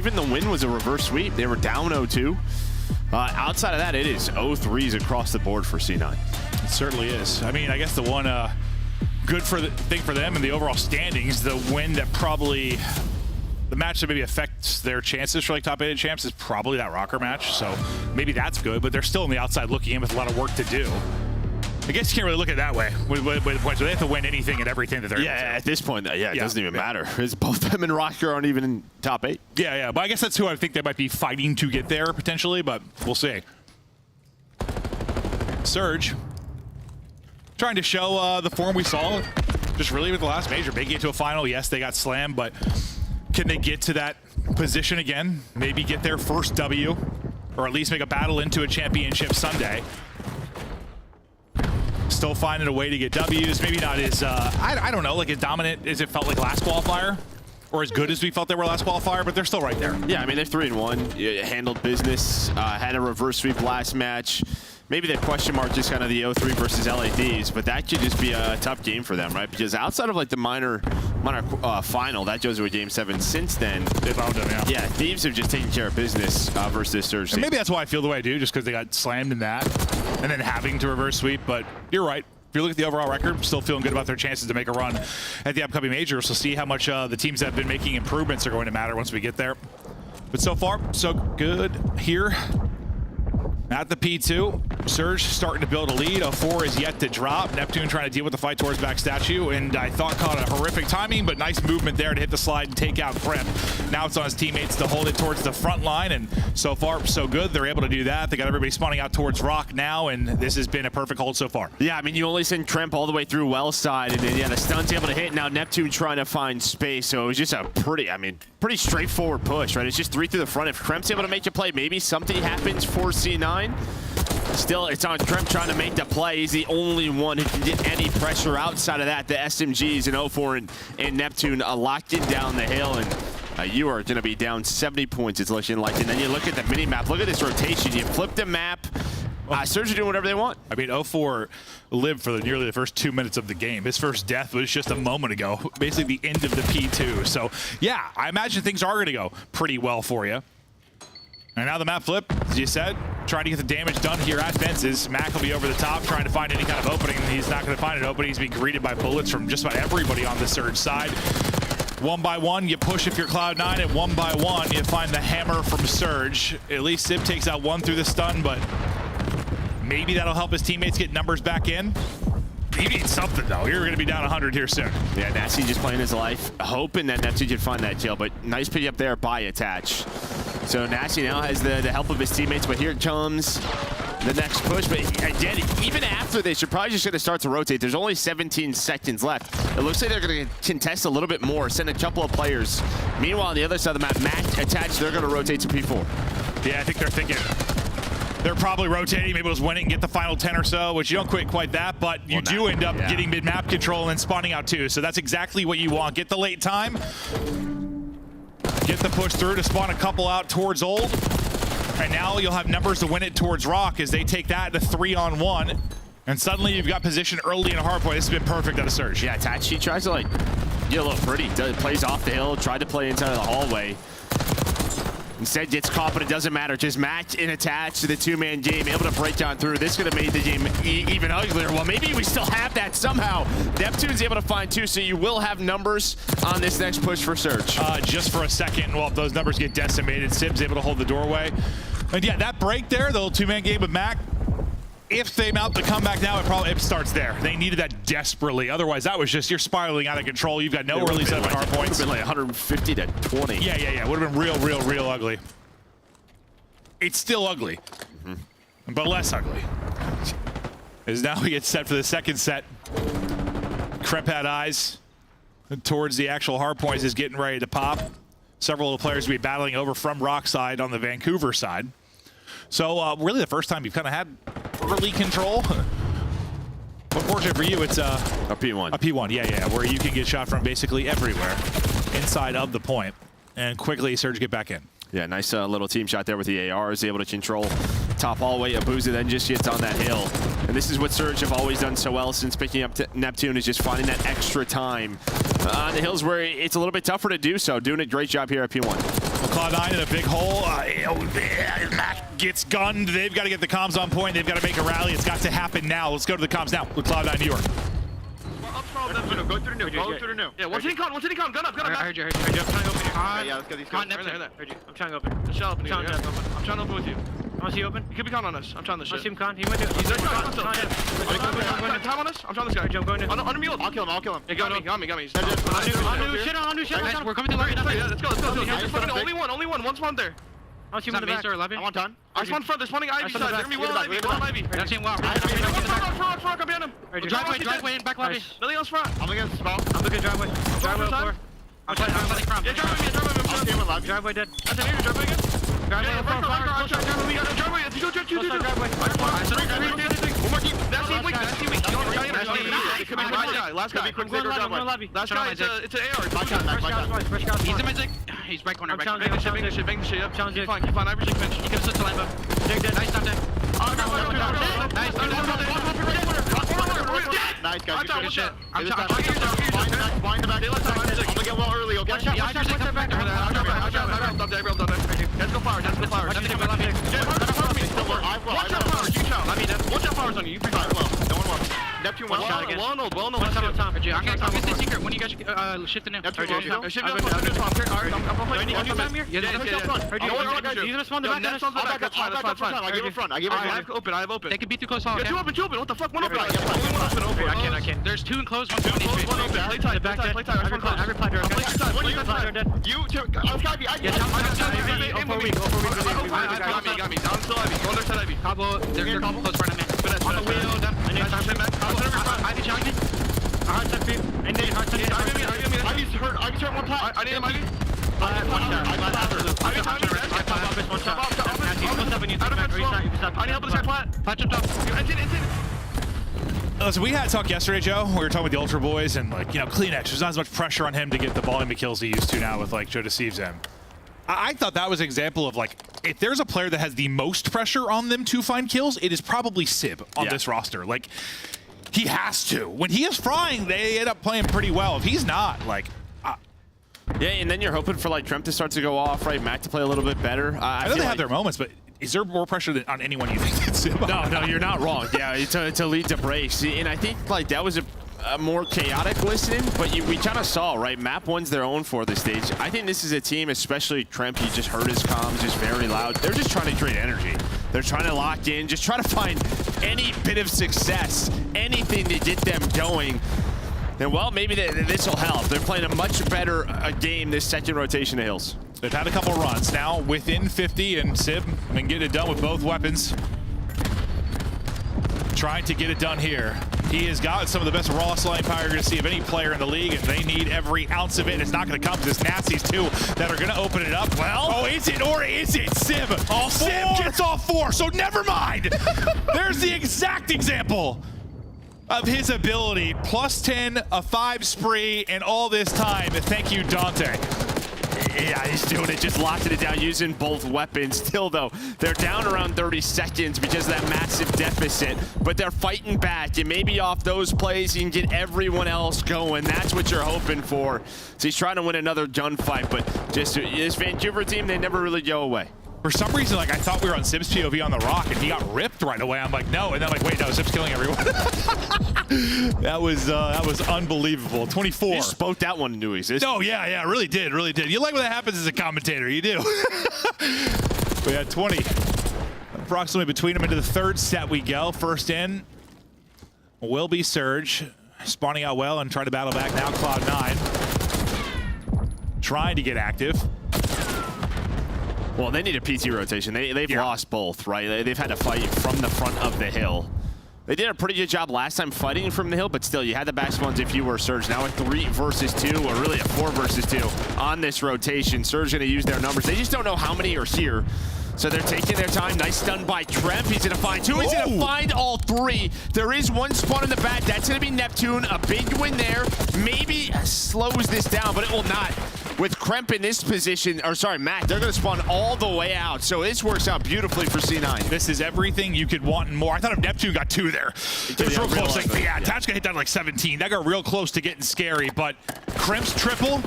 Even the win was a reverse sweep. They were down 0-2. Outside of that, it is 0-3s across the board for C9. It certainly is. I mean, I guess the one good thing for them in the overall standings, the win that probably, the match that maybe affects their chances for like top 8 champs is probably that Rocker match. So maybe that's good, but they're still on the outside looking in with a lot of work to do. I guess you can't really look at it that way. They have to win anything and everything that they're able to. At this point, it doesn't even matter. It's both them and Rocker aren't even in top 8. Yeah, but I guess that's who I think they might be fighting to get there potentially, but we'll see. Surge trying to show the form we saw just really with the last major, making it to a final. Yes, they got slammed, but can they get to that position again? Maybe get their first W, or at least make a battle into a championship Sunday. Still finding a way to get W's. Maybe not as, I don't know, like as dominant as it felt like last qualifier, or as good as we felt they were last qualifier, but they're still right there. Yeah, I mean, they're 3-1. Handled business, had a reverse sweep last match. Maybe the question mark just kind of the 0-3 versus LADs, but that could just be a tough game for them, right? Because outside of like the minor final, that goes to a game 7. Since then, they've owned them, yeah, Thieves have just taken care of business versus this Surge team. And maybe that's why I feel the way I do, just because they got slammed in that, and then having to reverse sweep. But you're right. If you look at the overall record, still feeling good about their chances to make a run at the upcoming majors. So see how much the teams that have been making improvements are going to matter once we get there. But so far, so good here. At the P2, Surge starting to build a lead. 04 is yet to drop. Neptune trying to deal with the fight towards back statue, and I thought caught a horrific timing, but nice movement there to hit the slide and take out Kremp. Now it's on his teammates to hold it towards the front line, and so far, so good. They're able to do that. They got everybody spawning out towards Rock now, and this has been a perfect hold so far. Yeah, I mean, you only send Kremp all the way through well side, and then, yeah, the stun's able to hit. Now Neptune trying to find space, so it was just a pretty straightforward push, right? It's just 3 through the front. If Kremp's able to make a play, maybe something happens for C9. Still, it's on Kremp trying to make the play. He's the only one who can get any pressure outside of that. The SMGs and 04 and Neptune locked in down the hill, and you are going to be down 70 points, it's looking like. And then you look at the mini-map. Look at this rotation. You flip the map. Surge are doing whatever they want. I mean, 04 lived for nearly the first 2 minutes of the game. His first death was just a moment ago, basically the end of the P2. So, yeah, I imagine things are going to go pretty well for you. And now the map flip, as you said, trying to get the damage done here at fences. Mac will be over the top trying to find any kind of opening. He's not going to find an opening. He's being greeted by bullets from just about everybody on the Surge side. 1 by 1, you push if you're Cloud9, and 1 by 1, you find the hammer from Surge. At least Sib takes out 1 through the stun, but maybe that'll help his teammates get numbers back in. He needs something, though. You're going to be down 100 here soon. Yeah, Nasty just playing his life, hoping that Neptune can find that kill, but nice pick up there by Attach. So Nasty now has the help of his teammates, but here comes the next push. But again, even after this, you're probably just going to start to rotate. There's only 17 seconds left. It looks like they're going to contest a little bit more, send a couple of players. Meanwhile, on the other side of the map, Mac, Attach, they're going to rotate to P4. Yeah, I think they're thinking they're probably rotating. Maybe just win it and get the final 10 or so, which you don't quite that, but you do end up getting mid-map control and then spawning out too. So that's exactly what you want. Get the late time. Get the push through to spawn a couple out towards Old. And now you'll have numbers to win it towards Rock as they take that to 3-on-1. And suddenly you've got position early in a hard point. This has been perfect at a Surge. Yeah, Attach, he tries to get a little pretty. Plays off the hill, tried to play inside of the hallway. Instead gets caught, but it doesn't matter. Just Mac and Attach to the 2-man game, able to break down through. This could have made the game even uglier. Well, maybe we still have that somehow. Neptune's able to find 2, so you will have numbers on this next push for Surge. Just for a second, well, if those numbers get decimated, Sib's able to hold the doorway. And yeah, that break there, the little 2-man game with Mac, if they mount the comeback now, it starts there. They needed that desperately. Otherwise, that was just, you're spiraling out of control. You've got no early 7 hard points. It would have been like 150 to 20. Yeah. Would have been real ugly. It's still ugly, but less ugly. As now we get set for the second set. Kremp had eyes towards the actual hard points, is getting ready to pop. Several of the players will be battling over from Rock side on the Vancouver side. So really the first time you've kind of had early control. Unfortunately for you, it's a P1. A P1, yeah, where you can get shot from basically everywhere inside of the point. And quickly Surge get back in. Yeah, nice little team shot there with the AR. Is able to control top hallway. Abuza then just gets on that hill. And this is what Surge have always done so well since picking up Neptune, is just finding that extra time on the hills where it's a little bit tougher to do so. Doing a great job here at P1. Cloud9 in a big hole. Mac gets gunned. They've got to get the comms on point. They've got to make a rally. It's got to happen now. Let's go to the comms now with Cloud9 New York. Go through the new. Go through the new. Yeah, one city con. Gun up. I heard you. I'm trying to open here. Yeah, let's get these Con, guys. Neptune. Heard you. I'm trying to open. The shell open. I'm trying to open with you. Want to see you open? You could be con on us. I'm trying this Want to shit. see him con? He might do it. He's There's con. con still. Con, yeah. Time on us. I'm trying this guy. I'm going in. Under mule. I'll kill him. Yeah, got me. On new shit. Nice, We're coming to lobby. yeah, let's go. Only one spawn there. I want to see him in the back. I want ton. I spawn front. They're spawning Ivy side. They're gonna be well Ivy. That's him. Wow. Front. I'm behind him. Driveway in back lobby. Nothing else front. I'm against spawn. I'm looking at driveway. Driveway up floor. I'm letting crumb. Yeah, driveway. Driveway dead. That's an area. Driveway again. Driveway up floor. Driveway. Let's go. One more keep. That's he weak. Last guy. I'm going lobby. Last guy. It's an AR. Fresh guys. He's in my zig. He's right corner. Bang the shit. Yep. Challenge it. Keep fine. Averaging pinch. He gives us to Lambo. Dig dead. Nice, not dead. Nice guys. Good shit. I'm Blind the back. I'm gonna get well early. Okay. Yeah, I just come back. Let's go flowers. Watch out flowers on you. You pre-fire low. No one wants. Neptune well known. One time on top. I'm gonna get the secret. When you guys shifting in. Neptune I'm well. playing. He's gonna spawn the back. I give him front. I have open. They could be too close. Yeah, two open. What the fuck? One open. I can't. There's two enclosed. One's going straight. Play tight. I replied to her. You two. Got me. Down still Ivy. Go left side Ivy. Cabo, they're close front of me. On the wheel, done. I need time. Ivy challenge me. Hard set for you. I need hard set. Ivy's hurt one plat. I need him, Ivy. I need help with this guy plat. Plat jumped up. Listen, we had a talk yesterday, Joe. We were talking with the Ultra Boys and, like, Kleenex. There's not as much pressure on him to get the volume of kills he used to now with, like, Joe Deceives him. I thought that was an example of, like, if there's a player that has the most pressure on them to find kills, it is probably Sib on this roster. Like, he has to. When he is frying, they end up playing pretty well. If he's not, like... Yeah, and then you're hoping for, like, Tremp to start to go off, right? Mac to play a little bit better. I know they have their moments, but is there more pressure on anyone you think than Sib? No, you're not wrong. Yeah, to lead to breaks. And I think, like, that was a more chaotic listening, but we kind of saw, right? Map 1's their own for this stage. I think this is a team, especially Tremp, you just heard his comms, just very loud. They're just trying to create energy. They're trying to lock in, just trying to find any bit of success, anything to get them going. And, well, maybe this will help. They're playing a much better game this second rotation of Hills. They've had a couple runs. Now within 50, and Sib can get it done with both weapons. Trying to get it done here. He has got some of the best raw slime power you're going to see of any player in the league, and they need every ounce of it. It's not going to come to this Nazis, too, that are going to open it up. Well, oh, is it or is it? Sib. Sib gets all four, so never mind. There's the exact example of his ability. Plus 10, a 5 spree, and all this time. Thank you, Dante. Yeah, he's doing it, just locking it down, using both weapons. Still, though, they're down around 30 seconds because of that massive deficit, but they're fighting back, and maybe off those plays, you can get everyone else going. That's what you're hoping for. So he's trying to win another gunfight, but just this Vancouver team, they never really go away. For some reason, like, I thought we were on Sib's POV on the rock, and he got ripped right away. I'm like, no, and then like, wait, no, Sib's killing everyone. that was unbelievable. 24. You spoke that one into existence. No, yeah, really did. You like when that happens as a commentator, you do. We had 20. Approximately between them into the third set we go. First in will be Surge, spawning out well and trying to battle back now. Cloud9 trying to get active. Well, they need a PT rotation. They've lost both, right? They've had to fight from the front of the hill. They did a pretty good job last time fighting from the hill, but still, you had the back spawns if you were Surge. Now a 3 versus 2, or really a 4 versus 2 on this rotation. Surge going to use their numbers. They just don't know how many are here. So they're taking their time. Nice stun by Tremp. He's going to find 2. He's going to find all 3. There is one spawn in the back. That's going to be Neptune. A big win there. Maybe slows this down, but it will not. With Kremp in this position, or sorry, Mac, they're going to spawn all the way out. So this works out beautifully for C9. This is everything you could want and more. I thought if Neptune got 2 there. It was real close. Like, yeah, Tatch got hit down to like 17. That got real close to getting scary, but Kremp's triple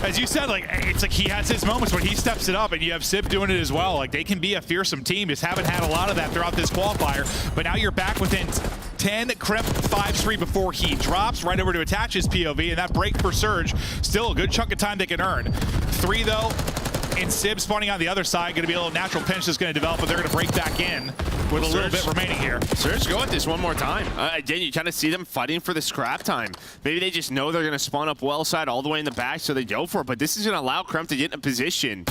as you said, like it's like he has his moments when he steps it up, and you have Sib doing it as well. Like they can be a fearsome team. Just haven't had a lot of that throughout this qualifier. But now you're back within 10. Crimp 5-3 before he drops right over to attach his POV, and that break for Surge, still a good chunk of time they can earn. 3 though, and Sib spawning on the other side, going to be a little natural pinch that's going to develop, but they're going to break back in with a little bit remaining here. Surge, go at this one more time. Again, you kind of see them fighting for the scrap time. Maybe they just know they're going to spawn up well side all the way in the back, so they go for it, but this is going to allow Crimp to get in a position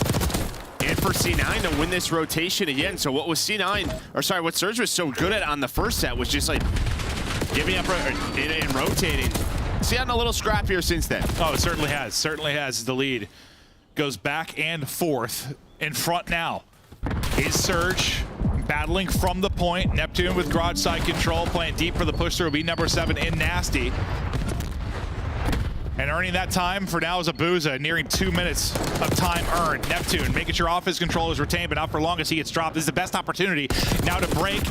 and for C9 to win this rotation again. So what was C9, or sorry, what Surge was so good at on the first set was just like giving up and rotating. See, on a little scrap here since then. Oh, it certainly has. Certainly has. The lead goes back and forth. In front now is Surge, battling from the point. Neptune with garage side control, playing deep for the push through. Will be number 7 in Nasty. And earning that time for now is Abuza, nearing 2 minutes of time earned. Neptune making sure off his control is retained, but not for long as he gets dropped. This is the best opportunity now to break.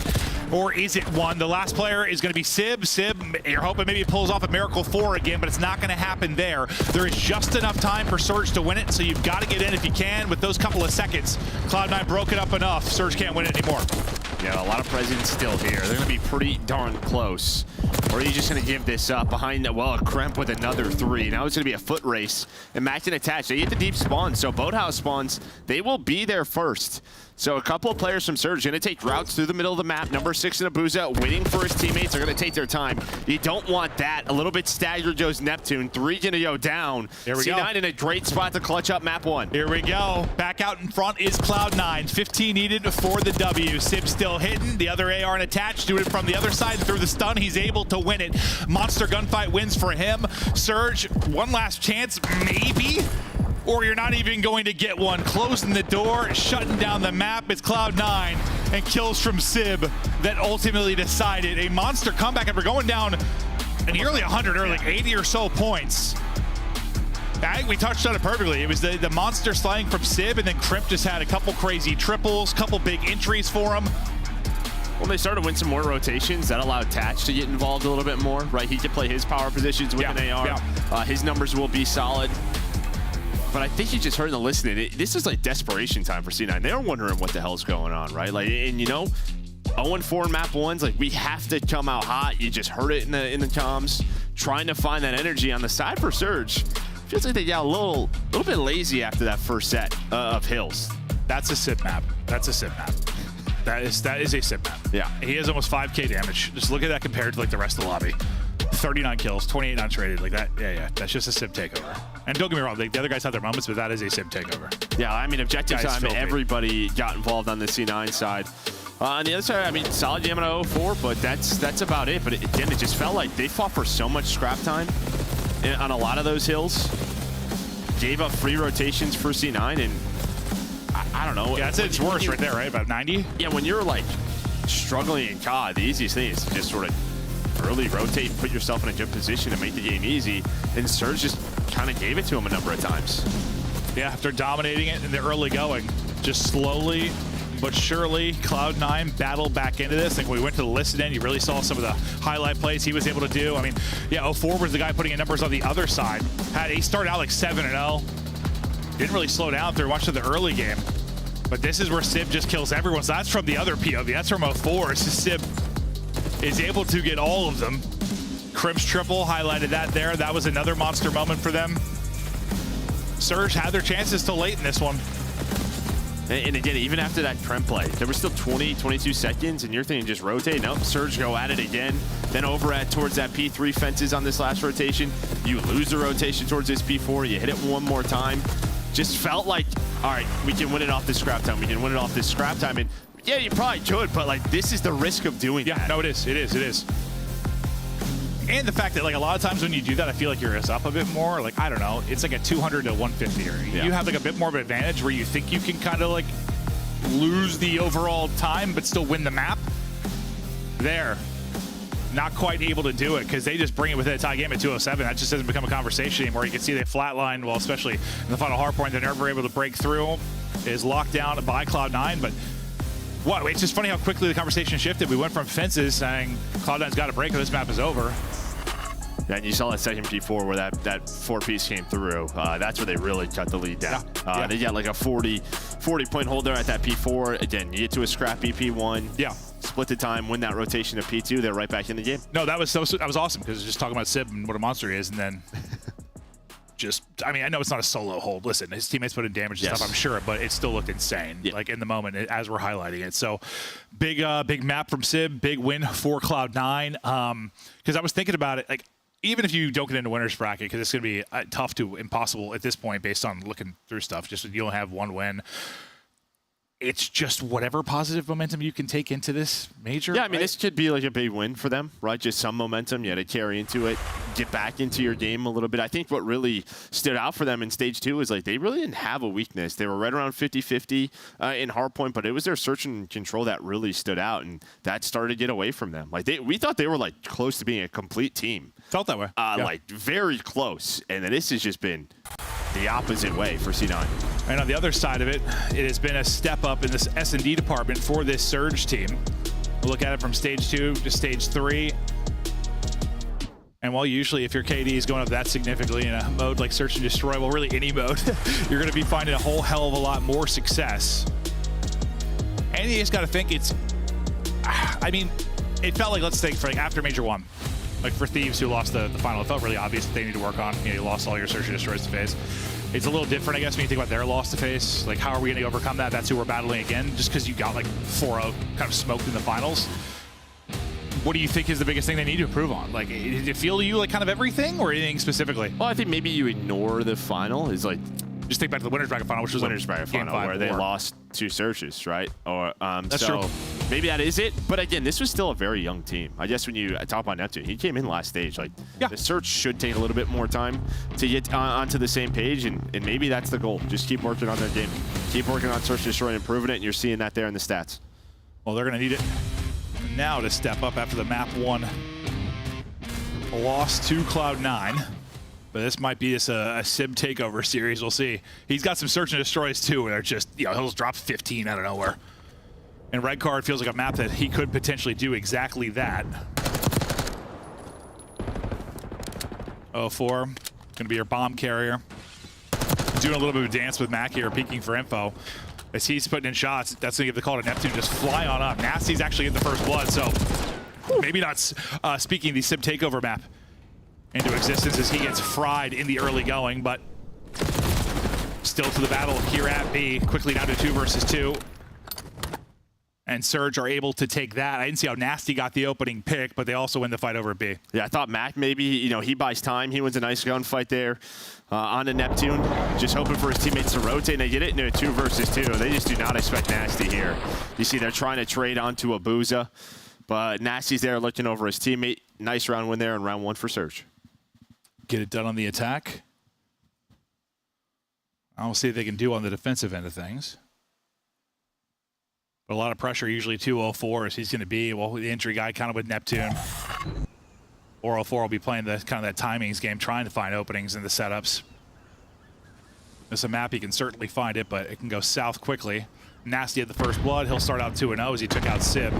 Or is it one? The last player is going to be Sib. Sib, you're hoping maybe he pulls off a Miracle 4 again, but it's not going to happen there. There is just enough time for Surge to win it, so you've got to get in if you can with those couple of seconds. Cloud9 broke it up enough. Surge can't win it anymore. Yeah, a lot of presence still here. They're going to be pretty darn close. Or are you just going to give this up behind, well, a Crimp with another 3. Now it's going to be a foot race. And Mac didn't attach. They get the deep spawn, so Boathouse spawns. They will be there first. So a couple of players from Surge going to take routes through the middle of the map. Number 6 in Abuza waiting for his teammates. They're going to take their time. You don't want that. A little bit staggered goes Neptune. 3 going to go down. Here we C9 go. in a great spot to clutch up map 1. Here we go. Back out in front is Cloud9. 15 needed for the W. Sib still hitting. The other AR attached. Doing it from the other side. Through the stun, he's able to win it. Monster gunfight wins for him. Surge, one last chance, maybe? Or you're not even going to get one. Closing the door, shutting down the map. It's Cloud9 and kills from Sib that ultimately decided a monster comeback after going down nearly 100 early, 80 or so points. I think we touched on it perfectly. It was the monster sliding from Sib, and then Crimp just had a couple crazy triples, couple big entries for him. Well, they started to win some more rotations. That allowed Tatch to get involved a little bit more, right? He could play his power positions with an AR. His numbers will be solid. But I think you just heard in the listening, this is like desperation time for C9. They're wondering what the hell's going on, right? Like, and you know, 0-4 map 1's, like we have to come out hot. You just heard it in the comms, trying to find that energy on the side for Surge. Feels like they got a little bit lazy after that first set of Hills. That's a Sib map. That's a Sib map. That is a Sib map. Yeah. He has almost 5k damage. Just look at that compared to like the rest of the lobby. 39 kills, 28 untraded, like that. Yeah, that's just a Sib takeover. And don't get me wrong, the other guys have their moments, but that is a Sib takeover. Yeah, I mean, objective Guys time, filthy. everybody got involved on the C9 side. On the other side, I mean, solid jam on 0-4, but that's about it. But again, it just felt like they fought for so much scrap time on a lot of those hills. Gave up free rotations for C9, and I don't know. Yeah, that's its worst right there, right? About 90? Yeah, when you're like struggling in COD, the easiest thing is to just sort of early rotate, put yourself in a good position and make the game easy. And Surge just kind of gave it to him a number of times. Yeah, after dominating it in the early going, just slowly but surely Cloud9 battled back into this. Like, when we went to the list end, you really saw some of the highlight plays he was able to do. I mean, yeah, 0-4 was the guy putting in numbers on the other side. He started out like 7-0. Didn't really slow down through much of the early game. But this is where Sib just kills everyone. So that's from the other POV. That's from 0-4. So Sib is able to get all of them. Crimp's triple highlighted that there. That was another monster moment for them. Surge had their chances till late in this one. And again, even after that Crimp play, there was still 22 seconds, and you're thinking just rotate. Nope, Surge go at it again. Then over towards that P3 fences on this last rotation. You lose the rotation towards this P4. You hit it one more time. Just felt like, all right, we can win it off this scrap time. We can win it off this scrap time. And yeah, you probably could, but like, this is the risk of doing that. Yeah, no, it is. It is. And the fact that, like, a lot of times when you do that, I feel like you're up a bit more. Like, I don't know, it's like a 200 to 150. Or you have like a bit more of an advantage where you think you can kind of like lose the overall time but still win the map. There, not quite able to do it because they just bring it within a tie game at 207. That just doesn't become a conversation anymore. You can see they flatline, well, especially in the final hard point, they're never able to break through. Is locked down by Cloud9, but what? It's just funny how quickly the conversation shifted. We went from fences saying Cloud9's got to break or this map is over. And you saw that second P4 where that 4-piece came through. That's where they really cut the lead down. Yeah. They got like a 40-point hold there at that P4. Again, you get to a scrappy P1. Yeah. Split the time, win that rotation to P2. They're right back in the game. No, that was awesome because just talking about Sib and what a monster he is, and then I mean, I know it's not a solo hold. Listen, his teammates put in damage and stuff, I'm sure, but it still looked insane, like in the moment as we're highlighting it. So big map from Sib, big win for Cloud9. Because I was thinking about it, like, even if you don't get into winner's bracket, because it's going to be tough to impossible at this point based on looking through stuff, just you don't have one win. It's just whatever positive momentum you can take into this major. Yeah, I mean, this could be like a big win for them, right? Just some momentum, to carry into it, get back into your game a little bit. I think what really stood out for them in stage 2 is like they really didn't have a weakness. They were right around 50-50 in hardpoint, but it was their search and control that really stood out, and that started to get away from them. Like we thought they were like close to being a complete team. Felt that way. Like very close, and then this has just been the opposite way for C9. And on the other side of it, it has been a step up in this S&D department for this Surge team. We'll look at it from stage 2 to stage 3. And while usually if your KD is going up that significantly in a mode like Search and Destroy, well, really any mode, you're going to be finding a whole hell of a lot more success. And you just got to think I mean, it felt like, let's think for like after Major 1, like for Thieves who lost the final, it felt really obvious that they need to work on. You lost all your Search and Destroys to face. It's a little different, I guess, when you think about their loss to face. Like, how are we going to overcome that? That's who we're battling again, just because you got like 4-0 kind of smoked in the finals. What do you think is the biggest thing they need to improve on? Like, did it feel to you like kind of everything or anything specifically? Well, I think maybe you ignore the final. Is like, just think back to the winner's bracket final, which was winner's bracket final where they lost 2 searches, right? Or That's so true. Maybe that is it. But again, this was still a very young team. I guess when you talk about Neptune, he came in last stage. Like, the search should take a little bit more time to get onto the same page, and maybe that's the goal. Just keep working on their game. Keep working on search, destroy, and improving it, and you're seeing that there in the stats. Well, they're going to need it now to step up after the map 1 loss to Cloud9. But this might be just a Sib takeover series. We'll see. He's got some search and destroys too, where they're just, he'll just drop 15 out of nowhere. And Red Card feels like a map that he could potentially do exactly that. 04, gonna be your bomb carrier. Doing a little bit of a dance with Mac here, peeking for info. As he's putting in shots, that's gonna give the call to Neptune, just fly on up. Nasty's actually in the first blood, so maybe not speaking the Sib takeover map into existence as he gets fried in the early going, but still to the battle here at B. Quickly down to 2 versus 2. And Surge are able to take that. I didn't see how Nasty got the opening pick, but they also win the fight over B. Yeah, I thought Mac maybe, he buys time. He wins a nice gunfight there on the Neptune. Just hoping for his teammates to rotate, and they get it into a 2 versus 2. They just do not expect Nasty here. You see they're trying to trade onto Abuza, but Nasty's there looking over his teammate. Nice round win there in round 1 for Surge. Get it done on the attack. I'll see what they can do on the defensive end of things. But a lot of pressure, usually 204 as he's going to be, well, the entry guy kind of with Neptune. 404 will be playing the kind of that timings game, trying to find openings in the setups. There's a map, he can certainly find it, but it can go south quickly. Nasty at the first blood, he'll start out 2-0 as he took out Sib.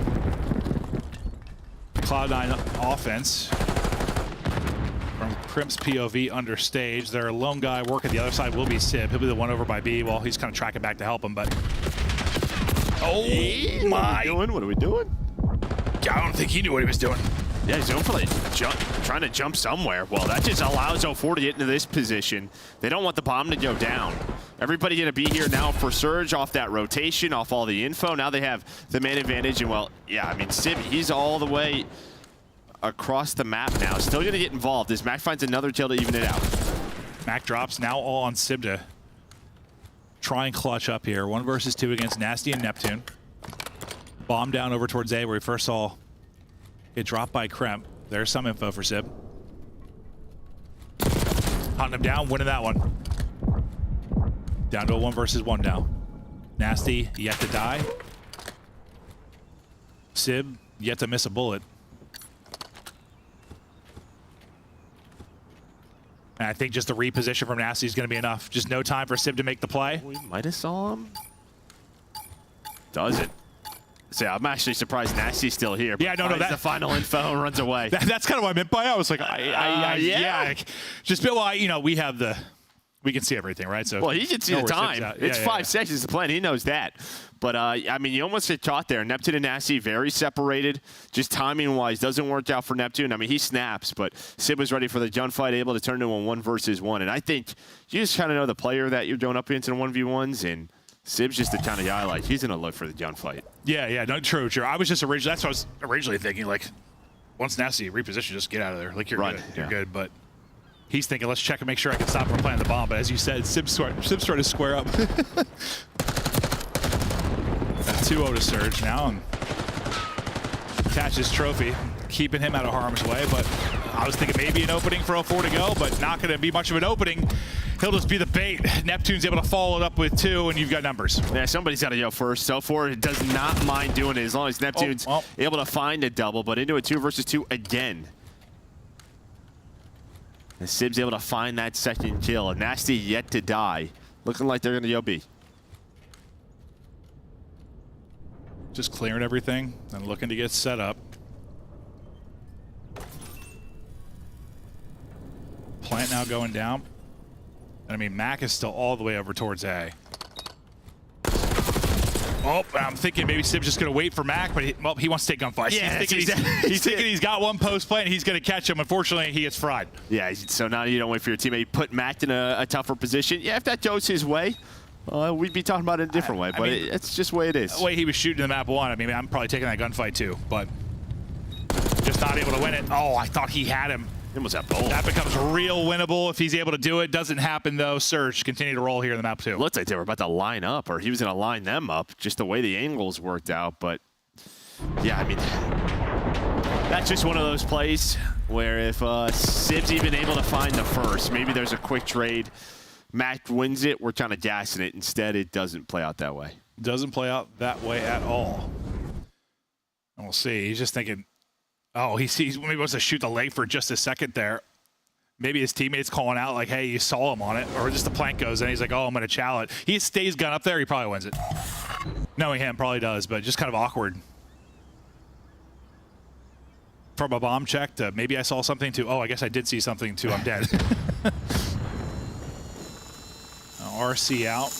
Cloud9 offense. From Crimp's POV understage, their lone guy working the other side will be Sib. He'll be the one over by B. Well, he's kind of tracking back to help him, but... Oh my! What are we doing? I don't think he knew what he was doing. Yeah, he's going for like trying to jump somewhere. Well, that just allows 04 to get into this position. They don't want the bomb to go down. Everybody going to be here now for Surge off that rotation, off all the info. Now they have the man advantage, and well, yeah, I mean, Sib, he's all the way across the map now. Still going to get involved as Mac finds another kill to even it out. Mac drops now all on Sib to try and clutch up here. 1 versus 2 against Nasty and Neptune. Bomb down over towards A where we first saw it dropped by Kremp. There's some info for Sib. Hunting him down, winning that one. Down to a 1 versus 1 now. Nasty yet to die. Sib yet to miss a bullet. And I think just the reposition from Nasty is going to be enough. Just no time for Sib to make the play. We might have saw him. Does it. So I'm actually surprised Nasty's still here. Yeah, no, That's the final info and runs away. That's kind of what I meant by it. I was like, yeah. Just, well, you know, we can see everything, right? So well, he can see the time. It's 5 seconds to play, and he knows that. But, I mean, you almost get caught there. Neptune and Nasty very separated. Just timing-wise, doesn't work out for Neptune. I mean, he snaps, but Sib was ready for the gunfight, able to turn into a 1 versus 1. And I think you just kind of know the player that you're going up against in 1v1s, and Sib's just the kind of guy, like, he's going to look for the gunfight. Yeah, no, true. I was just originally, that's what I was originally thinking, like, once Nasty reposition, just get out of there. Like, you're good. You're good, but he's thinking, let's check and make sure I can stop from planting the bomb. But as you said, Sib's trying to square up. 2-0 to Surge now, and catch his trophy, keeping him out of harm's way. But I was thinking maybe an opening for 0-4 to go, but not going to be much of an opening. He'll just be the bait. Neptune's able to follow it up with 2, and you've got numbers. Yeah, somebody's got to go first. 0-4 does not mind doing it as long as Neptune's able to find a double, but into a 2 versus 2 again. And Sib's able to find that second kill. And Nasty yet to die. Looking like they're going to go B. Just clearing everything and looking to get set up. Plant now going down. And I mean, Mac is still all the way over towards A. Oh, I'm thinking maybe Sib's just going to wait for Mac, but he wants to take gunfights. Yeah, he's thinking he's got one post play and he's going to catch him. Unfortunately, he gets fried. Yeah, so now you don't wait for your teammate. You put Mac in a tougher position. Yeah, if that goes his way, we'd be talking about it a different way, but it's just the way it is. The way he was shooting the map 1, I mean, I'm probably taking that gunfight too, but just not able to win it. Oh, I thought he had him. He almost had both. That becomes real winnable if he's able to do it. Doesn't happen, though. Surge continue to roll here in the map 2. Looks like they were about to line up, or he was going to line them up, just the way the angles worked out. But, yeah, I mean, that's just one of those plays where if Sib's even able to find the first, maybe there's a quick trade. Mac wins it, we're kind of gassing it. Instead, it doesn't play out that way. Doesn't play out that way at all. And we'll see. He's just thinking, oh, maybe wants to shoot the leg for just a second there. Maybe his teammate's calling out like, hey, you saw him on it. Or just the plank goes and he's like, oh, I'm going to chow it. He stays gun up there, he probably wins it. Knowing him, probably does, but just kind of awkward. From a bomb check to maybe I saw something to, oh, I guess I did see something to, I'm dead. RC out.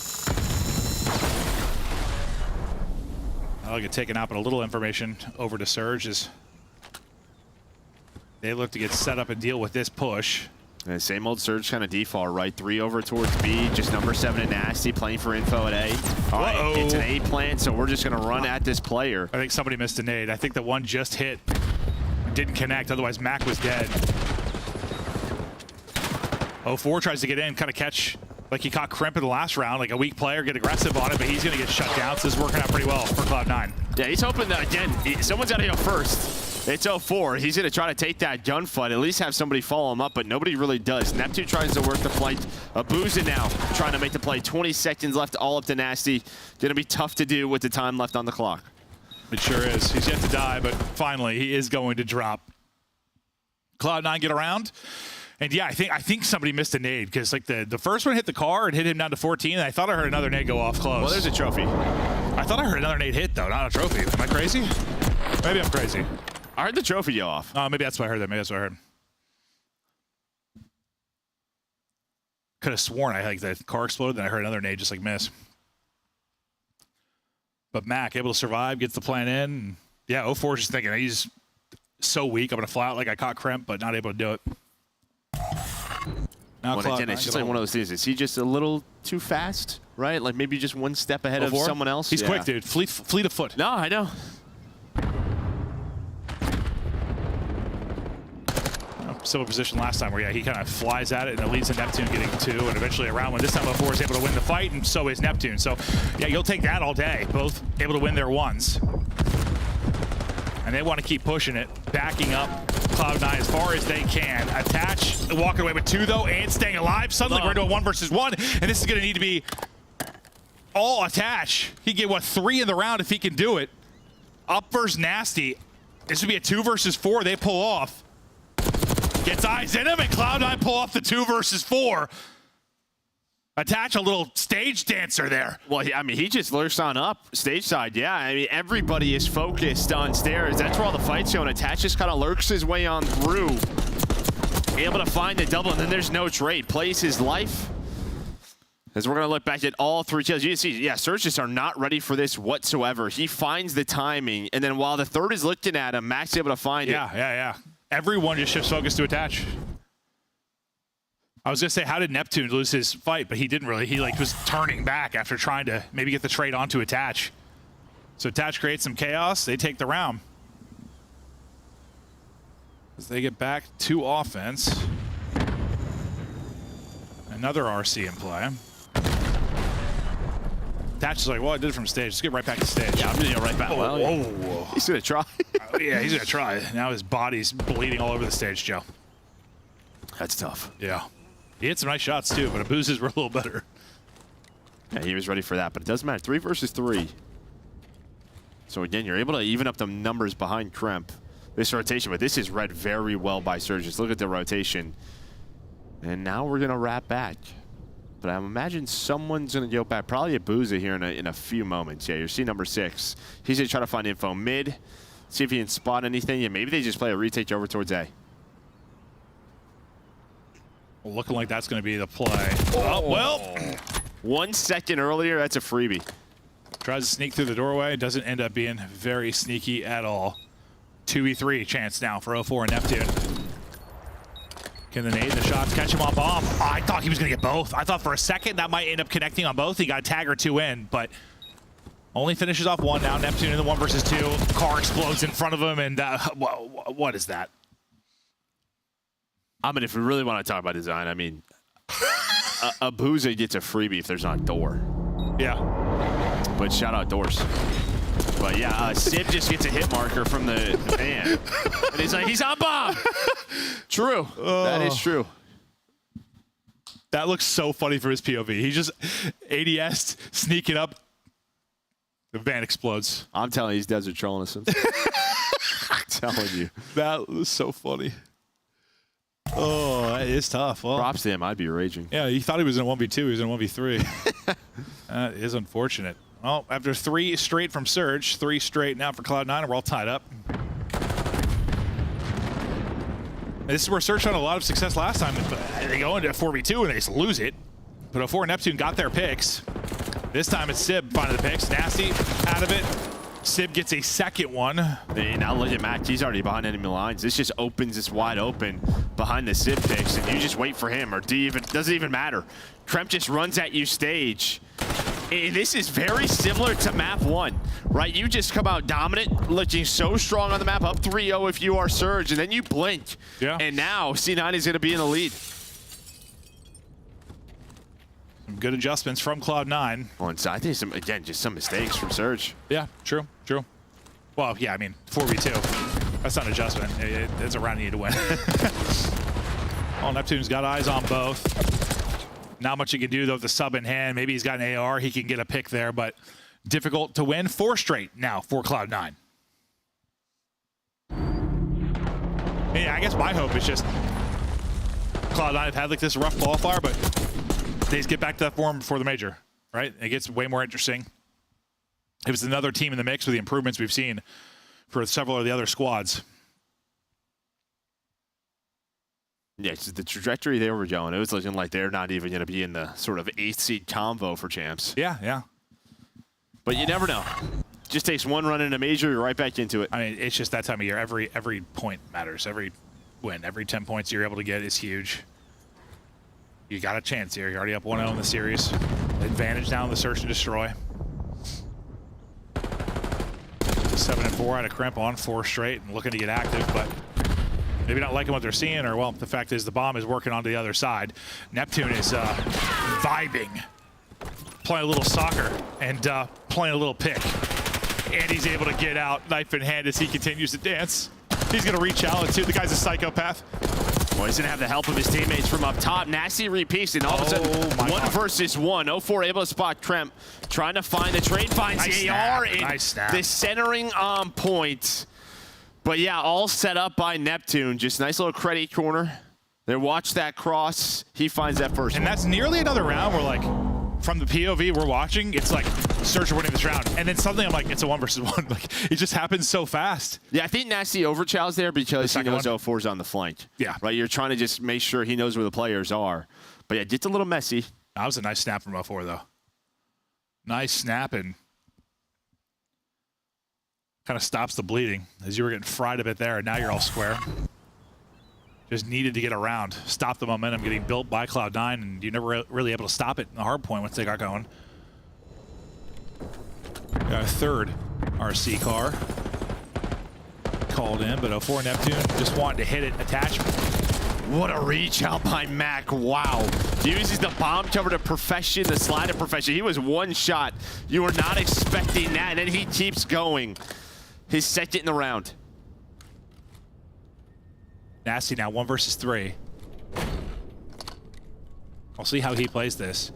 I'll get taken out, but a little information over to Surge as they look to get set up and deal with this push. And same old Surge kind of default, right? 3 over towards B, just number 7 and Nasty playing for info at A. All right, it's an A plant, so we're just going to run at this player. I think somebody missed a nade. I think the one just hit, didn't connect, otherwise Mac was dead. 0-4 tries to get in, kind of catch, like he caught Crimp in the last round, like a weak player, get aggressive on it, but he's going to get shut down, so this is working out pretty well for Cloud9. Yeah, he's hoping that, again, someone's got to go first. It's 0-4. He's going to try to take that gunfight, at least have somebody follow him up, but nobody really does. Neptune tries to work the flank. Abuza now trying to make the play. 20 seconds left, all up to Nasty. Going to be tough to do with the time left on the clock. It sure is. He's yet to die, but finally he is going to drop. Cloud9 get around. And yeah, I think somebody missed a nade because like the first one hit the car and hit him down to 14, and I thought I heard another nade go off close. Well, there's a trophy. I thought I heard another nade hit though, not a trophy. Am I crazy? Maybe I'm crazy. I heard the trophy go off. Oh, maybe that's what I heard. Maybe that's what I heard. Could have sworn I like the car exploded, then I heard another nade just like miss. But Mac able to survive, gets the plan in. Yeah, 0-4 is just thinking he's so weak. I'm gonna fly out like I caught Crimp, but not able to do it. Now well, again, it's just like one of those things. Is he just a little too fast, right? Like maybe just one step ahead of someone else? He's quick, dude. Fleet of foot. No, I know. Similar position last time where, yeah, he kind of flies at it and it leads to Neptune getting 2 and eventually a round one. This time 0-4 is able to win the fight, and so is Neptune. So, yeah, you'll take that all day. Both able to win their ones. And they want to keep pushing it, backing up Cloud9 as far as they can. Attach, walking away with 2, though, and staying alive. Suddenly we're into a 1 versus 1, and this is going to need to be all attach. He get, what, 3 in the round if he can do it. Up versus Nasty. This would be a 2 versus 4. They pull off. Gets eyes in him, and Cloud9 pull off the 2 versus 4. Attach a little stage dancer there. Well, I mean, he just lurched on up stage side. Yeah, I mean, everybody is focused on stairs. That's where all the fight's going. Attach just kind of lurks his way on through. Able to find the double, and then there's no trade. Plays his life. As we're going to look back at all 3 kills. You can see, yeah, Surge just are not ready for this whatsoever. He finds the timing, and then while the third is looking at him, Max is able to find it. Yeah. Everyone just shifts focus to Attach. I was going to say, how did Neptune lose his fight? But he didn't really. He was turning back after trying to maybe get the trade onto Attach. So Attach creates some chaos. They take the round. As they get back to offense. Another RC in play. Attach is like, well, I did it from stage. Let's get right back to stage. Yeah, I'm going to go right back. Whoa. He's going to try. Yeah, he's going to try. Now his body's bleeding all over the stage, Joe. That's tough. Yeah. He hit some nice shots, too, but Abuses were a little better. Yeah, he was ready for that, but it doesn't matter. 3 versus 3. So, again, you're able to even up the numbers behind Kremp. This rotation, but this is read very well by Surges. Look at the rotation. And now we're going to wrap back. But I imagine someone's going to go back. Probably Abuza here in a few moments. Yeah, you're seeing number 6. He's going to try to find info mid. See if he can spot anything. Yeah, maybe they just play a retake over towards A. Looking like that's going to be the play. Oh, well. 1 second earlier, that's a freebie. Tries to sneak through the doorway. Doesn't end up being very sneaky at all. 2v3 chance now for 04 and Neptune. Can the nade, the shots catch him on bomb? Oh, I thought he was going to get both. I thought for a second that might end up connecting on both. He got a tag or 2 in, but only finishes off 1 now. Neptune in the 1 versus 2. Car explodes in front of him, and what is that? I mean, if we really want to talk about design, I mean, Abuza gets a freebie if there's not a door. Yeah. But shout out doors. But yeah, Sib just gets a hit marker from the man. And he's like, he's on bomb. True. That is true. That looks so funny for his POV. He just ADS sneaking up. The van explodes. I'm telling you, these devs are trolling us. I'm telling you. That was so funny. Oh, that is tough. Well, props to him. I'd be raging. Yeah, he thought he was in a 1v2. He was in a 1v3. That is unfortunate. Well, after 3 straight from Surge, 3 straight now for Cloud9, and we're all tied up. And this is where Surge had a lot of success last time. They go into a 4v2 and they just lose it. But 04 and Neptune got their picks. This time it's Sib finding the picks. Nasty out of it. Sib gets a second one. Hey, now look at Mac. He's already behind enemy lines. This just opens this wide open behind the Sib picks, and you just wait for him, or doesn't even matter. Kremp just runs at you stage. And this is very similar to map 1, right? You just come out dominant, looking so strong on the map, up 3-0 if you are Surge, and then you blink. Yeah. And now C9 is going to be in the lead. Some good adjustments from Cloud9. Well, and so I think again, just some mistakes from Surge. Yeah, true. Well, yeah, I mean, 4v2. That's not an adjustment. It's a round you need to win. Well, Neptune's got eyes on both. Not much he can do, though, with the sub in hand. Maybe he's got an AR. He can get a pick there, but difficult to win. 4 straight now for Cloud9. Yeah, I guess my hope is just Cloud9 have had like this rough qualifier, but they just get back to that form before the major, right? It gets way more interesting. It was another team in the mix with the improvements we've seen for several of the other squads. Yeah, it's the trajectory they were going. It was looking like they're not even going to be in the sort of 8th seed convo for champs. Yeah. But you never know. Just takes 1 run in a major, you're right back into it. I mean, it's just that time of year. Every point matters. Every win, every 10 points you're able to get is huge. You got a chance here. You're already up 1-0 in the series. Advantage now in the search and destroy. 7-4 out of Kremp on 4 straight and looking to get active, but maybe not liking what they're seeing, or, well, the fact is the bomb is working on the other side. Neptune is vibing, playing a little soccer and playing a little pick. And he's able to get out, knife in hand, as he continues to dance. He's going to reach out, too. The guy's a psychopath. Well, he's going to have the help of his teammates from up top. Nasty repeats, and all of a sudden, 1 versus 1. 04 able to spot Kremp, trying to find the trade, finds the AR. Nice snap. The centering on point. But yeah, all set up by Neptune. Just nice little credit corner. They watch that cross. He finds that first And one. that's nearly another round where, like, from the POV we're watching, it's like Surge are winning this round. And then suddenly I'm like, it's a 1 versus 1. Like, it just happens so fast. Yeah, I think Nasty overchows there because he knows 0-4's on the flank. Yeah. Right, you're trying to just make sure he knows where the players are. But yeah, it gets a little messy. That was a nice snap from 0-4, though. Nice snap, and kind of stops the bleeding as you were getting fried a bit there, and now you're all square. Just needed to get around, stop the momentum getting built by Cloud9, and you're never really able to stop it in the hard point once they got going. Got a third RC car called in, but 0-4 Neptune just wanted to hit it. Attachment. What a reach out by Mac. Wow. He uses the bomb cover to perfection, the slide to perfection. He was one shot. You were not expecting that, and then he keeps going. His second in the round. Nasty now, 1 versus 3. I'll see how he plays this.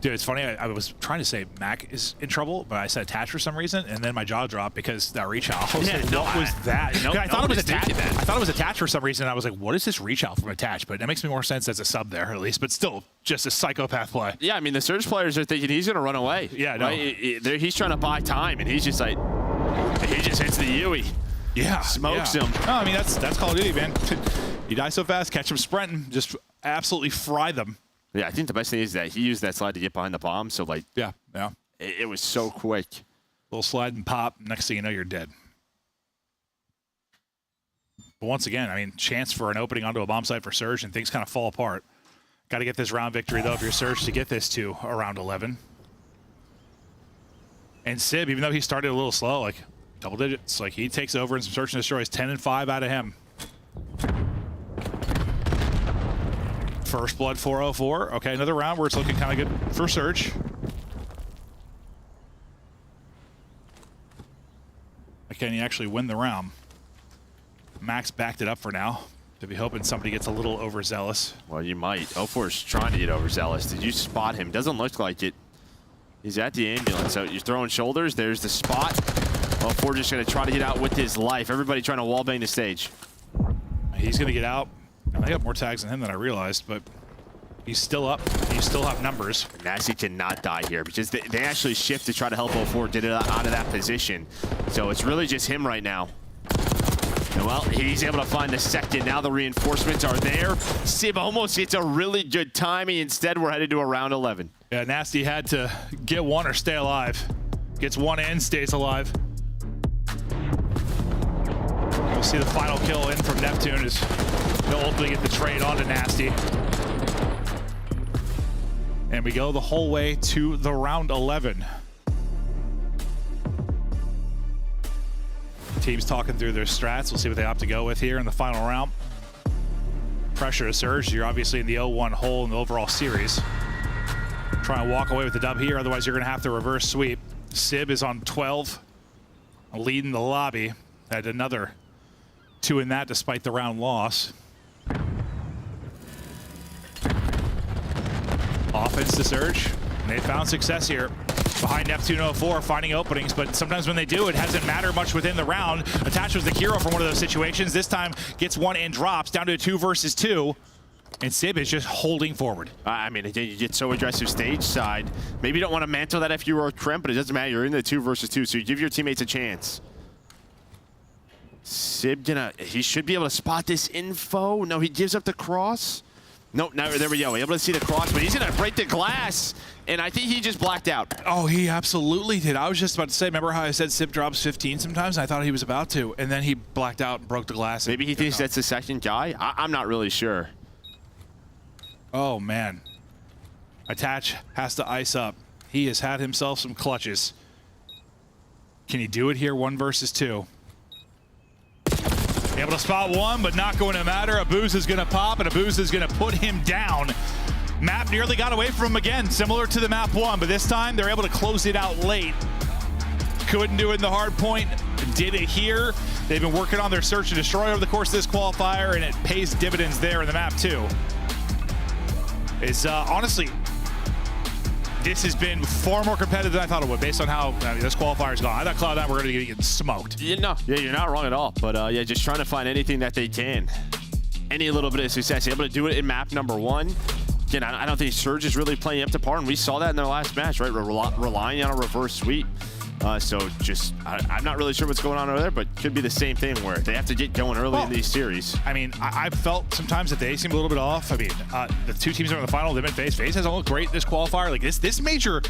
Dude, it's funny, I was trying to say Mac is in trouble, but I said attach for some reason, and then my jaw dropped because that reach out. I was like, what was that? I thought it was attached. I thought it was attached for some reason. I was like, what is this reach out from attached? But that makes me more sense as a sub there, at least. But still, just a psychopath play. Yeah, I mean, the Surge players are thinking he's going to run away. Yeah, no. Right? He's trying to buy time, and he's just like, he just hits the Yui. Yeah. Smokes him. No, I mean, that's Call of Duty, man. You die so fast, catch them sprinting, just absolutely fry them. Yeah, I think the best thing is that he used that slide to get behind the bomb, so, like, Yeah. it was so quick. Little slide and pop, next thing you know, you're dead. But once again, I mean, chance for an opening onto a bomb site for Surge, and things kind of fall apart. Got to get this round victory, though, if you're Surge, to get this to around 11. And Sib, even though he started a little slow, like, double digits, like, he takes over and some Search and Destroys, 10 and 5 out of him. First blood 404. Okay, another round where it's looking kind of good for Surge. Can he actually win the round? Max backed it up for now. To be hoping somebody gets a little overzealous. Well, you might. 0-4's trying to get overzealous. Did you spot him? Doesn't look like it. He's at the ambulance. So you're throwing shoulders. There's the spot. 0-4 just going to try to get out with his life. Everybody trying to wallbang the stage. He's going to get out. I got more tags than him than I realized, but he's still up. You still have numbers. Nasty cannot die here because they actually shift to try to help 0-4 get it out of that position. So it's really just him right now. And well, he's able to find the second. Now the reinforcements are there. Sib almost gets a really good timing. Instead, we're headed to a round 11. Yeah, Nasty had to get one or stay alive. Gets one in, stays alive. We'll see the final kill in from Neptune as he'll ultimately get the trade onto Nasty. And we go the whole way to the round 11. Teams talking through their strats. We'll see what they opt to go with here in the final round. Pressure to Surge. You're obviously in the 0-1 hole in the overall series. Try and walk away with the dub here, otherwise you're going to have to reverse sweep. Sib is on 12, leading the lobby. Had another 2 in that despite the round loss. Offense to Surge, and they found success here. Behind Neptune 0-4, finding openings, but sometimes when they do, it hasn't mattered much within the round. Attached was the hero from one of those situations. This time gets one and drops down to a 2 versus 2. And Sib is just holding forward. I mean, you get so aggressive stage side. Maybe you don't want to mantle that if you were a Crimp, but it doesn't matter. You're in the 2 versus 2, so you give your teammates a chance. Sib he should be able to spot this info. No, he gives up the cross. Nope, now there we go. Able to see the cross, but he's gonna break the glass, and I think he just blacked out. Oh, he absolutely did. I was just about to say, remember how I said Sib drops 15 sometimes? I thought he was about to, and then he blacked out and broke the glass. Maybe he thinks that's the second guy? I'm not really sure. Oh, man. Attach has to ice up. He has had himself some clutches. Can he do it here, 1 versus 2? Able to spot one, but not going to matter. Abuz is going to pop, and Abuz is going to put him down. Map nearly got away from him again, similar to the map 1, but this time they're able to close it out late. Couldn't do it in the hard point, did it here. They've been working on their search and destroy over the course of this qualifier, and it pays dividends there in the map 2. It's honestly, this has been far more competitive than I thought it would, based on how this qualifier's gone. I thought Cloud9 were going to get smoked. Yeah, you're not wrong at all. But yeah, just trying to find anything that they can. any little bit of success. Able to do it in map number 1. Again, I don't think Surge is really playing up to par, and we saw that in their last match, right? Relying on a reverse sweep. So just, I'm not really sure what's going on over there, but could be the same thing where they have to get going early in these series. I mean, I felt sometimes that they seem a little bit off. I mean, the 2 teams that are in the final, them and FaZe. FaZe hasn't looked great this qualifier. Like this major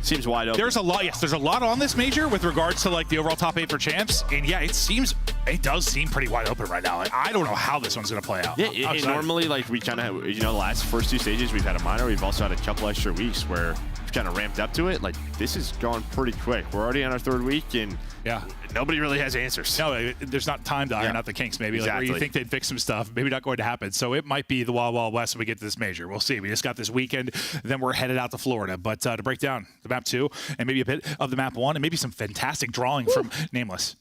seems wide open. There's a lot, yes, there's a lot on this major with regards to like the overall top 8 for champs. And yeah, it does seem pretty wide open right now. Like, I don't know how this one's gonna play out. Yeah, normally like we kind of, the last first 2 stages we've had a minor. We've also had a couple extra weeks where we've kind of ramped up to it. Like this has gone pretty quick. We're already on our 3rd week, and yeah, nobody really has answers. No, there's not time to iron out the kinks. Maybe like where you think they'd fix some stuff, maybe not going to happen. So it might be the Wild Wild West when we get to this major. We'll see. We just got this weekend, then we're headed out to Florida. But to break down the map 2 and maybe a bit of the map 1 and maybe some fantastic drawing from Nameless.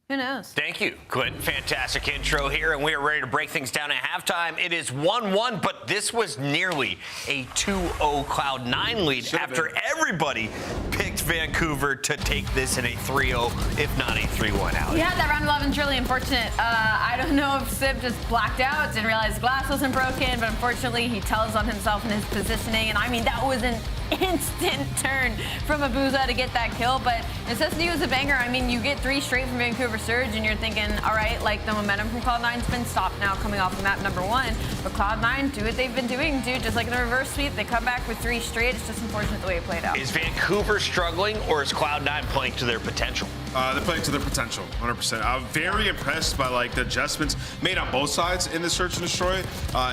Who knows? Thank you, Quentin. Fantastic intro here, and we are ready to break things down at halftime. It is 1-1, but this was nearly a 2-0 Cloud9 lead after everybody picked Vancouver to take this in a 3-0, if not a 3-1 out. Yeah, that round 11 is really unfortunate. I don't know if Sib just blacked out, didn't realize the glass wasn't broken, but unfortunately he tells on himself in his positioning, and I mean, that was an instant turn from Abuza to get that kill, but Necessity was a banger. I mean, you get 3 straight from Vancouver Surge, and you're thinking, all right, like the momentum from Cloud9's been stopped now coming off of map number 1, but Cloud9 do what they've been doing, dude, just like in the reverse sweep, they come back with 3 straight. It's just unfortunate the way it played out. Is Vancouver struggling, or is Cloud9 playing to their potential? They're playing to their potential, 100%. I'm very impressed by like the adjustments made on both sides in the Search and Destroy.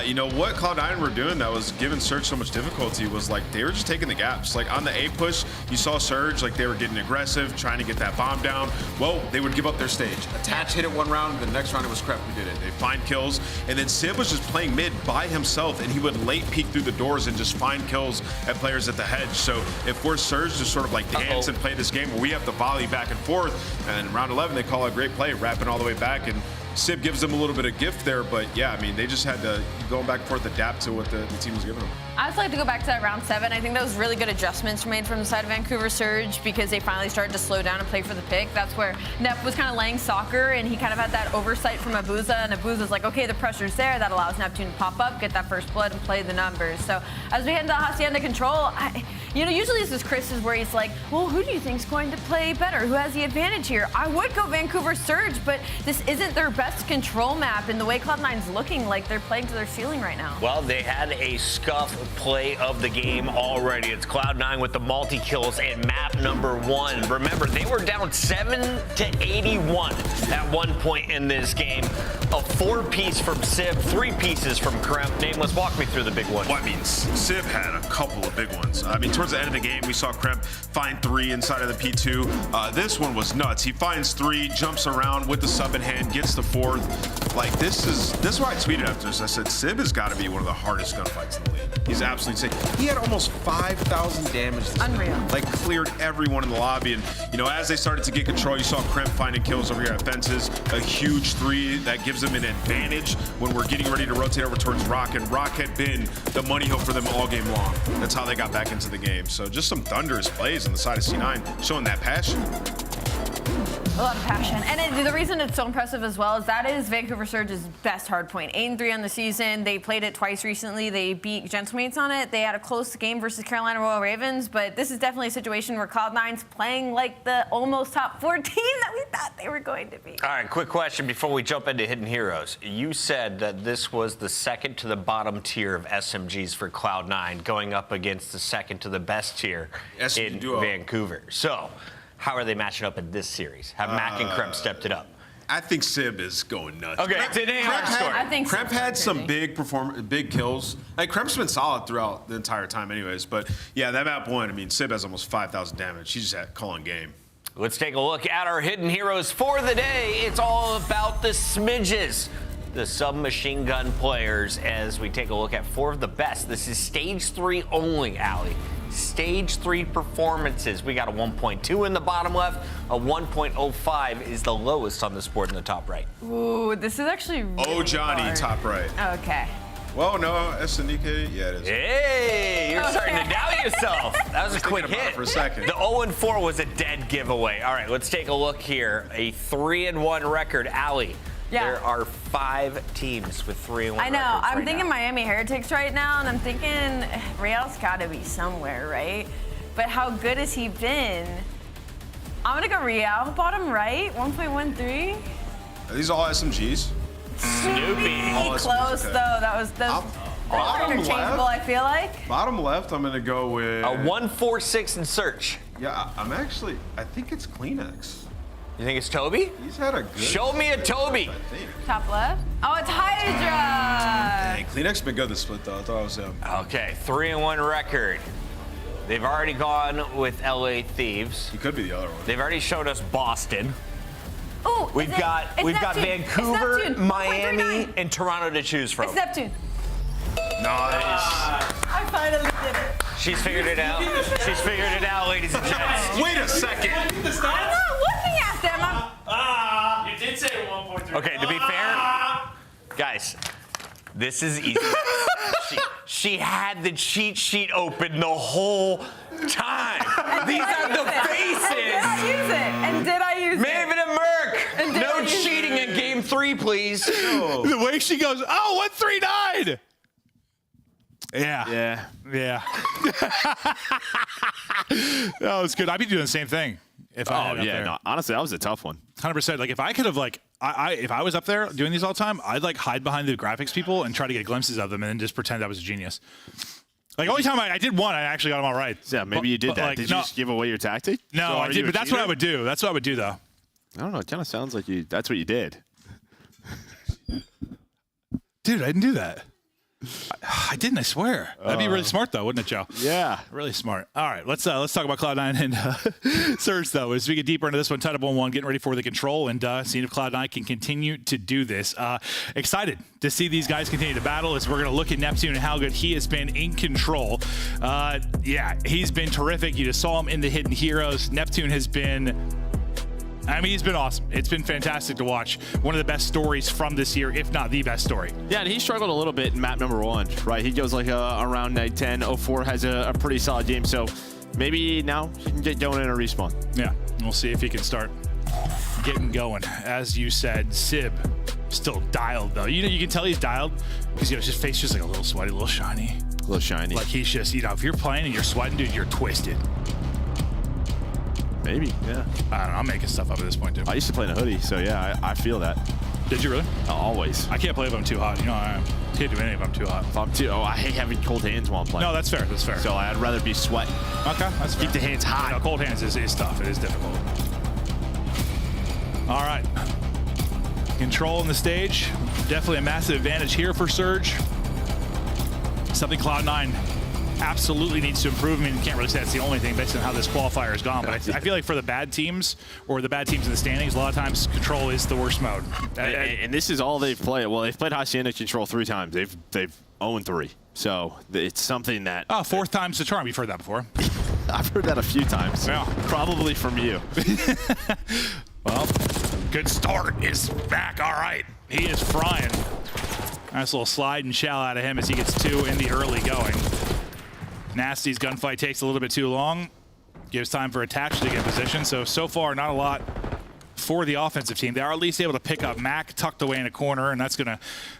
You know what Cloud9 were doing that was giving Surge so much difficulty was like they were just taking the gaps. Like on the A push, you saw Surge like they were getting aggressive, trying to get that bomb down. Well, they would give up their stage. Attach hit it 1 round, the next round it was Crep who did it. They find kills, and then Sib was just playing mid by himself, and he would late peek through the doors and just find kills at players at the hedge. So if we're Surge to sort of like dance and play this game where we have to volley back and forth, and round 11 they call a great play, wrapping all the way back, and Sib gives them a little bit of gift there, but yeah, I mean, they just had to, going back and forth, adapt to what the team was giving them. I'd just like to go back to that round 7. I think that was really good adjustments made from the side of Vancouver Surge because they finally started to slow down and play for the pick. That's where Nep was kind of laying soccer, and he kind of had that oversight from Abuza, and Abuza's like, okay, the pressure's there. That allows Neptune to pop up, get that first blood, and play the numbers. So as we head into Hacienda Control, usually this is Chris's where he's like, well, who do you think's going to play better? Who has the advantage here? I would go Vancouver Surge, but this isn't their best control map, and the way Cloud9's looking, like they're playing to their ceiling right now. Well, they had a scuff play of the game already. It's Cloud9 with the multi-kills and map number 1. Remember, they were down 7-81 at one point in this game. A 4-piece from Sib, 3 pieces from Kremp. Nameless, walk me through the big ones. Well, I mean, Sib had a couple of big ones. I mean, towards the end of the game, we saw Kremp find 3 inside of the P2. This one was nuts. He finds 3, jumps around with the sub in hand, gets the 4th. Like, this is what I tweeted after this. I said, Sib has got to be one of the hardest gunfights in the league. He's absolutely insane. He had almost 5,000 damage this Unreal. game. Like, cleared everyone in the lobby. And, you know, as they started to get control, you saw Kremp finding kills over here at Fences. A huge 3 that gives them an advantage when we're getting ready to rotate over towards Rock. And Rock had been the money hook for them all game long. That's how they got back into the game. So just some thunderous plays on the side of C9, showing that passion. A lot of passion. And the reason it's so impressive as well is that is Vancouver Surge's best hardpoint. 8-3 on the season. They played it twice recently. They beat Gentlemates on it. They had a close game versus Carolina Royal Ravens, but this is definitely a situation where Cloud9's playing like the almost top 4 team that we thought they were going to be. All right, quick question before we jump into Hidden Heroes. You said that this was the second to the bottom tier of SMGs for Cloud9 going up against the second to the best tier in Vancouver. So, how are they matching up in this series? Have Mac and Kremp stepped it up? I think Sib is going nuts. Okay, today our story. I think Kremp had some big kills. Like, Kremp's been solid throughout the entire time anyways, but yeah, that map 1, I mean, Sib has almost 5,000 damage. He's just at calling game. Let's take a look at our Hidden Heroes for the day. It's all about the smidges, the submachine gun players, as we take a look at 4 of the best. This is stage 3 only, Allie. Stage 3 performances. We got a 1.2 in the bottom left. A 1.05 is the lowest on this board in the top right. Ooh, this is actually really Johnny, hard. top right. Okay. Well, no, SNDK, yeah, it is. Hey, you're starting to doubt yourself. That was a quick hit. For a second. The 0-4 was a dead giveaway. All right, let's take a look here. A 3-1 record. Allie, Yeah. There are 5 teams with 3-1 I know. records I'm right thinking now. Miami Heretics right now, and I'm thinking Real's got to be somewhere, right? But how good has he been? I'm gonna go Real. Bottom right, 1.13. Are these all SMGs? Snoopy. Oh, it's Close okay. though. That was Bottom interchangeable. I left. feel like. Bottom left, I'm gonna go with. A 1-4-6 in search. Yeah, I think it's Kleenex. You think it's Toby? He's had a good. Show me a Toby. I think. Top left. Oh, it's Hydra. Hey, Kleenex been good this split though. I thought it was him. Okay, 3-1 record. They've already gone with LA Thieves. He could be the other one. They've already showed us Boston. Ooh, We've got Neptune. Vancouver, It's Neptune. Miami, 1.39. and Toronto to choose from. It's Neptune. Nice. I finally did it. She's figured it out. She's figured it out, ladies and gents. Wait a second. I'm not looking at them. You did say 1.3. Okay, to be fair, guys, this is easy. She had the cheat sheet open the whole time. These are the Did I faces. use it? And did I use it? Maven and Merc. And did I No use cheating it? in game 3, please. The way she goes, oh, 139. Yeah. Yeah. Yeah. That was good. I'd be doing the same thing if I had Oh it up yeah. there. No, honestly, that was a tough one. 100%. Like if I could have like, if I was up there doing these all the time, I'd like hide behind the graphics people and try to get glimpses of them and then just pretend I was a genius. Like only time I did one, I actually got them all right. Yeah, maybe you did But, that. like, did you just give away your tactic? No, So I are did, you a but that's what I cheater? would do. That's what I would do though. I don't know. It kind of sounds like that's what you did. Dude, I didn't do that. I didn't, I swear. That'd be really smart though, wouldn't it, Joe? Yeah. Really smart. All right, let's talk about Cloud9 and Surge though. As we get deeper into this one, tied up 1-1, getting ready for the control and seeing if Cloud9 can continue to do this. Excited to see these guys continue to battle as we're going to look at Neptune and how good he has been in control. Yeah, he's been terrific. You just saw him in the Hidden Heroes. Neptune has been... I mean, he's been awesome. It's been fantastic to watch. One of the best stories from this year, if not the best story. Yeah, and he struggled a little bit in map number 1, right? He goes like around night 10. 04 has a pretty solid game, so maybe now he can get going in a respawn. Yeah, we'll see if he can start getting going. As you said, Sib still dialed though. You can tell he's dialed because his face just like a little sweaty, a little shiny. A little shiny. Like he's just, if you're playing and you're sweating, dude, you're twisted. Maybe, yeah. I don't know. I'm making stuff up at this point too. I used to play in a hoodie, so yeah, I feel that. Did you really? Always. I can't play if I'm too hot. You know, I can't do anything if I'm too hot. If I'm too, I hate having cold hands while I'm playing. No, that's fair. That's fair. So I'd rather be sweating. Okay, that's fair. Keep the hands hot. No, cold hands is tough. It is difficult. All right. Controlling the stage. Definitely a massive advantage here for Surge. Something Cloud9 absolutely needs to improve. I mean, you can't really say that's the only thing based on how this qualifier has gone, but I feel like for the bad teams or the bad teams in the standings, a lot of times control is the worst mode. And this is all they've played. Well, they've played Hacienda Control 3 times. They've 0-3. So it's something that... Oh, 4th time's the charm. You've heard that before. I've heard that a few times. Yeah. Probably from you. Well, good start is back. All right. He is frying. Nice little slide and shell out of him as he gets 2 in the early going. Nasty's gunfight takes a little bit too long. Gives time for Attach to get position. So far, not a lot for the offensive team. They are at least able to pick up Mac tucked away in a corner, and that's going to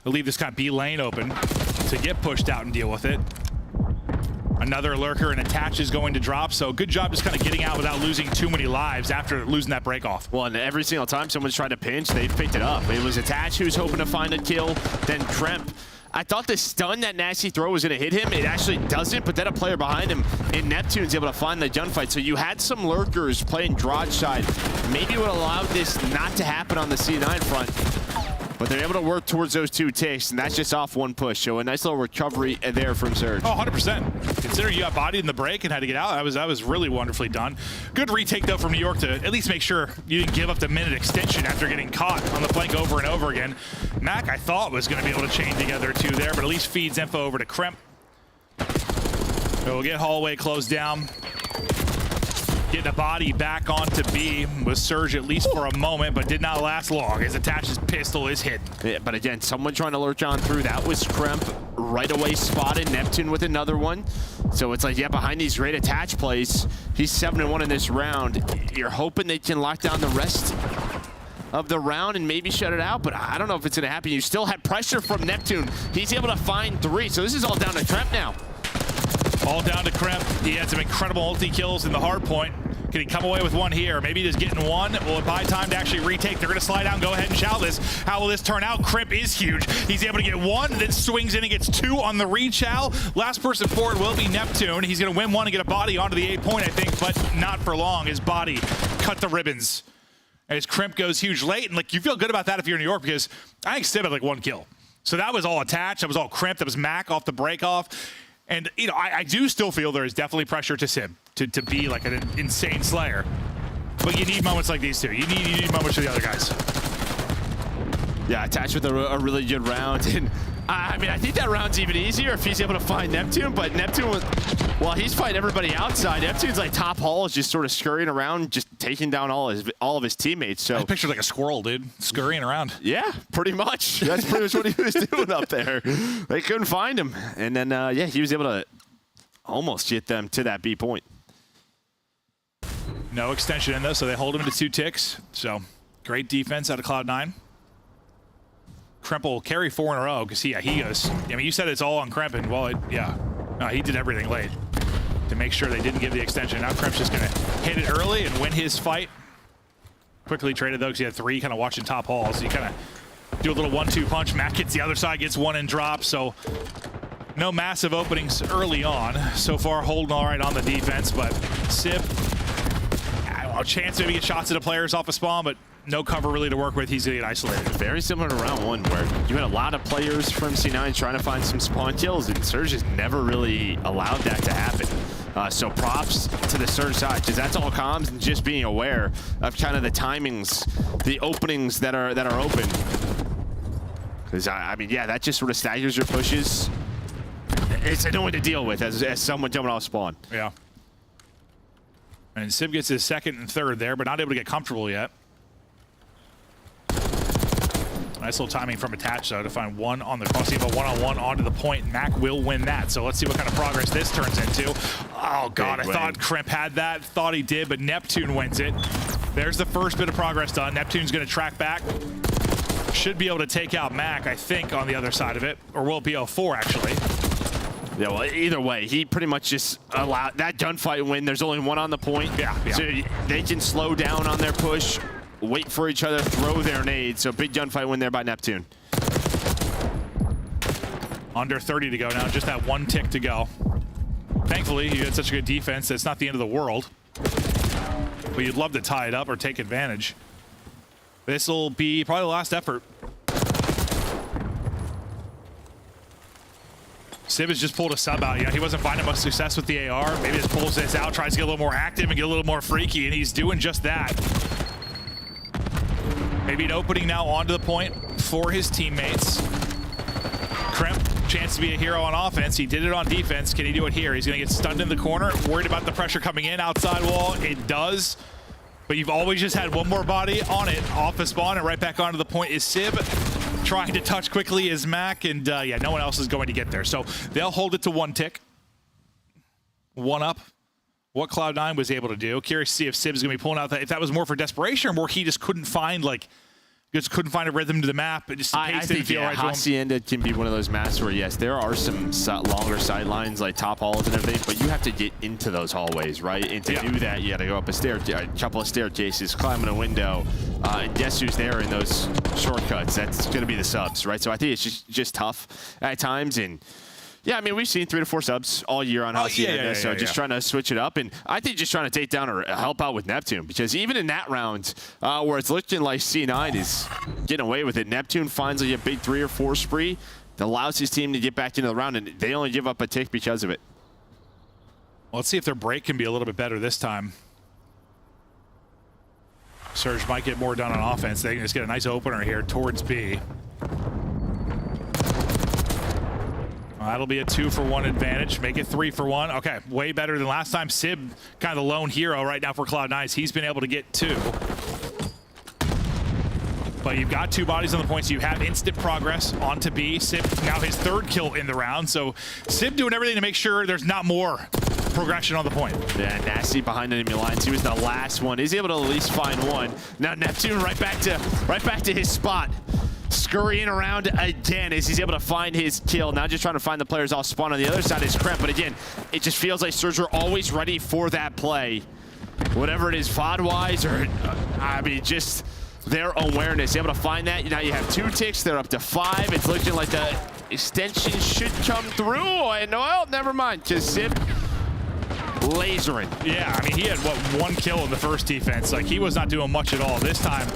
leave this kind of B lane open to get pushed out and deal with it. Another lurker and Attach is going to drop, so good job just kind of getting out without losing too many lives after losing that break off. Well, and every single time someone's tried to pinch, they've picked it up. It was Attach who was hoping to find a kill, then Kremp. I thought the stun that Nasty throw was going to hit him. It actually doesn't, but then a player behind him in Neptune's able to find the gunfight. So you had some lurkers playing Drod side. Maybe would allow this not to happen on the C9 front. But they're able to work towards those 2 ticks, and that's just off 1 push. So a nice little recovery there from Surge. Oh, 100%. Considering you got bodied in the break and had to get out, that was really wonderfully done. Good retake, though, from New York to at least make sure you didn't give up the minute extension after getting caught on the flank over and over again. Mac, I thought, was going to be able to chain together 2 there, but at least feeds info over to Kremp. So we'll get hallway closed down. Getting a body back onto B was Surge at least for a moment, but did not last long as Attach's pistol is hidden. Yeah, but again, someone trying to lurch on through. That was Kremp. Right away spotted. Neptune with another one. So it's like, yeah, behind these great Attach plays, he's 7-1 in this round. You're hoping they can lock down the rest of the round and maybe shut it out, but I don't know if it's going to happen. You still had pressure from Neptune. He's able to find 3, so this is all down to Tremp now. All down to Kremp. He had some incredible ulti kills in the hard point. Can he come away with one here? Maybe just getting one. Will it buy time to actually retake? They're going to slide down. Go ahead and shout this. How will this turn out? Kremp is huge. He's able to get 1, then swings in and gets 2 on the rechow. Last person forward will be Neptune. He's going to win 1 and get a body onto the 8 point, I think, but not for long. His body cut the ribbons. As Kremp goes huge late, and like you feel good about that if you're in New York, because I think Sib had like 1 kill. So that was all attached. That was all Kremp. That was Mac off the break off. And, you know, I do still feel there is definitely pressure to Sib to be like an insane slayer. But you need moments like these two. You need moments for the other guys. Yeah, attached with a really good round. And I mean, I think that round's even easier if he's able to find Neptune. But Neptune was, well, he's fighting everybody outside. Neptune's like top hall is just sort of scurrying around, just taking down all of his teammates. So I pictured like a squirrel, dude, scurrying around. Yeah, pretty much. That's pretty much what he was doing up there. They couldn't find him. And then, yeah, he was able to almost get them to that B point. No extension in though, so they hold him to 2 ticks. So great defense out of Cloud9. Kremp will carry 4 in a row because he goes. I mean, you said it's all on Kremp, and well, no, he did everything late to make sure they didn't give the extension. Now Kremp's just gonna hit it early and win his fight. Quickly traded though because he had 3 kind of watching top halls. So you kind of do a little 1-2 punch. Matt gets the other side, gets 1 and drops. So no massive openings early on. So far holding all right on the defense, but Sib, a chance to maybe get shots at the players off a spawn, but no cover really to work with. He's going to get isolated. Very similar to round 1 where you had a lot of players from C9 trying to find some spawn kills, and Surge just never really allowed that to happen. So props to the Surge side, because that's all comms and just being aware of kind of the timings, the openings that are open. Because, I mean, yeah, that just sort of staggers your pushes. It's annoying to deal with as someone jumping off spawn. Yeah. And Sib gets his 2nd and 3rd there, but not able to get comfortable yet. Nice little timing from Attach, though, to find 1 on the cross, even 1-on-1 onto the point. Mac will win that, so let's see what kind of progress this turns into. Oh, God, I thought Kremp had that. Thought he did, but Neptune wins it. There's the first bit of progress done. Neptune's going to track back. Should be able to take out Mac, I think, on the other side of it. Or will it be 0-4, actually? Yeah, well, either way, he pretty much just allowed that gunfight win. There's only 1 on the point. Yeah. So they can slow down on their push, wait for each other, throw their nades. So big gunfight win there by Neptune. Under 30 to go now, just that 1 tick to go. Thankfully, you had such a good defense that it's not the end of the world. But you'd love to tie it up or take advantage. This will be probably the last effort. Sib has just pulled a sub out. Yeah, he wasn't finding much success with the AR. Maybe just pulls this out, tries to get a little more active and get a little more freaky, and he's doing just that. Maybe an opening now onto the point for his teammates. Kremp, chance to be a hero on offense. He did it on defense. Can he do it here? He's going to get stunned in the corner. Worried about the pressure coming in. Outside wall, it does. But you've always just had 1 more body on it, off the spawn, and right back onto the point is Sib. Trying to touch quickly is Mac, and yeah, no one else is going to get there. So they'll hold it to 1 tick. 1 up. What Cloud9 was able to do. Curious to see if Sib's going to be pulling out that, if that was more for desperation or more he just couldn't find, like, just couldn't find a rhythm to the map. It just the pace didn't feel right to him. Hacienda can be one of those maps where, yes, there are some longer sidelines, like top halls and everything, but you have to get into those hallways, right? And to do that, you got to go up a couple of staircases, climb in a window, and guess who's there in those shortcuts? That's going to be the subs, right? So I think it's just tough at times, and yeah, I mean, we've seen 3 to 4 subs all year on Hacienda, so just trying to switch it up. And I think just trying to take down or help out with Neptune, because even in that round where it's looking like C9 is getting away with it, Neptune finds like a big 3 or 4 spree that allows his team to get back into the round, and they only give up a tick because of it. Well, let's see if their break can be a little bit better this time. Surge might get more done on offense. They can just get a nice opener here towards B. That'll be a 2-for-1 advantage. Make it 3-for-1. Okay, way better than last time. Sib, kind of the lone hero right now for Cloud9. He's been able to get 2. But you've got 2 bodies on the point, so you have instant progress onto B. Sib, now his 3rd kill in the round. So Sib doing everything to make sure there's not more progression on the point. Yeah, Nasty behind enemy lines. He was the last one. He's able to at least find one. Now Neptune right back to his spot. Scurrying around again as he's able to find his kill. Now just trying to find the players all spawn on the other side is Kremp. But again, it just feels like Surge are always ready for that play. Whatever it is, VOD-wise or, I mean, just their awareness. Able to find that. Now you have 2 ticks. They're up to 5. It's looking like the extension should come through. And well, never mind, because Sib lasering. Yeah, I mean, he had, what, 1 kill in the first defense. Like, he was not doing much at all. This time,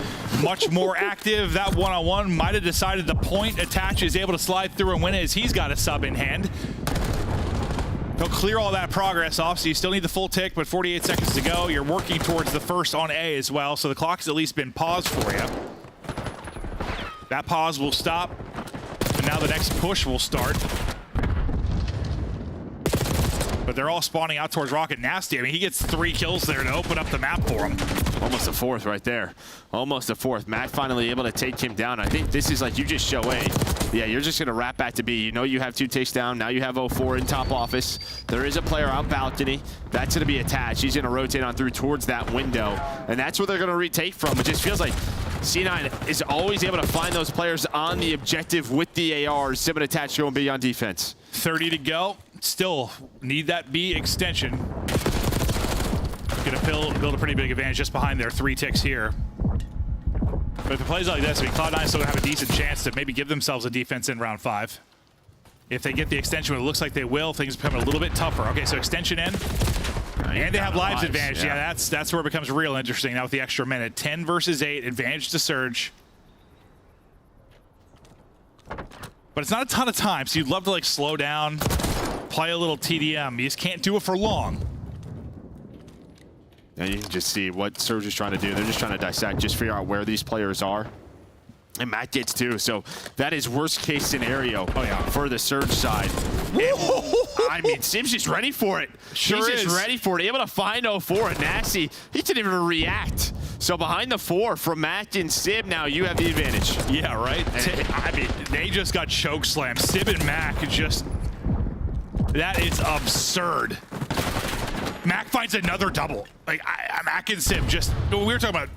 much more active. That one-on-one might have decided the point attach is able to slide through and win it as he's got a sub in hand. He'll clear all that progress off, so you still need the full tick, but 48 seconds to go. You're working towards the first on A as well, so the clock's at least been paused for you. That pause will stop, and now the next push will start. But they're all spawning out towards Rocket. Nasty, I mean, he gets 3 kills there to open up the map for him. Almost a 4th right there. Almost a 4th. Matt finally able to take him down. I think this is like you just show A. Yeah, you're just going to wrap back to B. You know you have 2 takes down. Now you have 0-4 in top office. There is a player out balcony. That's going to be attached. He's going to rotate on through towards that window. And that's where they're going to retake from. It just feels like C9 is always able to find those players on the objective with the ARs. Sim and attached going B on defense. 30 to go. Still need that B extension. Gonna build a pretty big advantage just behind their 3 ticks here. But if it plays like this, I mean, Cloud9 still gonna have a decent chance to maybe give themselves a defense in round 5. If they get the extension, it looks like they will. Things become a little bit tougher. Okay, so extension in. And they have lives advantage. Yeah, that's where it becomes real interesting now with the extra minute. 10 versus 8, advantage to Surge. But it's not a ton of time, so you'd love to like slow down, play a little TDM. You just can't do it for long. And you can just see what Surge is trying to do. They're just trying to dissect, just figure out where these players are. And Matt gets 2, so that is worst case scenario for the Surge side. I mean, Sim's just ready for it. Sure He's just ready for it. Able to find 0-4 and Nasty. He didn't even react. So behind the 4 from Matt and Sib, now you have the advantage. Yeah, right? I mean, they just got choke slammed. Sib and Mac just... That is absurd. Mac finds another double. Like, Mac and Sib just... We were talking about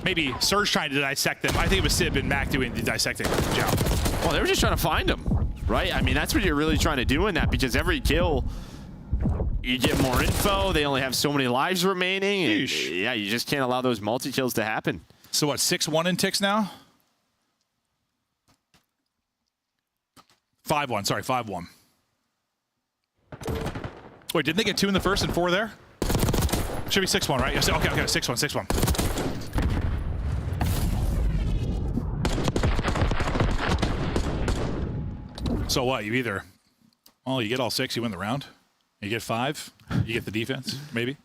maybe Surge trying to dissect them. I think it was Sib and Mac doing the dissecting job. Well, they were just trying to find him, right? I mean, that's what you're really trying to do in that, because every kill, you get more info. They only have so many lives remaining. And, yeah, you just can't allow those multi-kills to happen. So what, 6-1 in ticks now? 5-1, sorry, 5-1. Wait, didn't they get 2 in the first and 4 there? Should be 6-1, right? Okay, 6-1. So what, you either, well, you get all 6, you win the round. You get 5, you get the defense, maybe?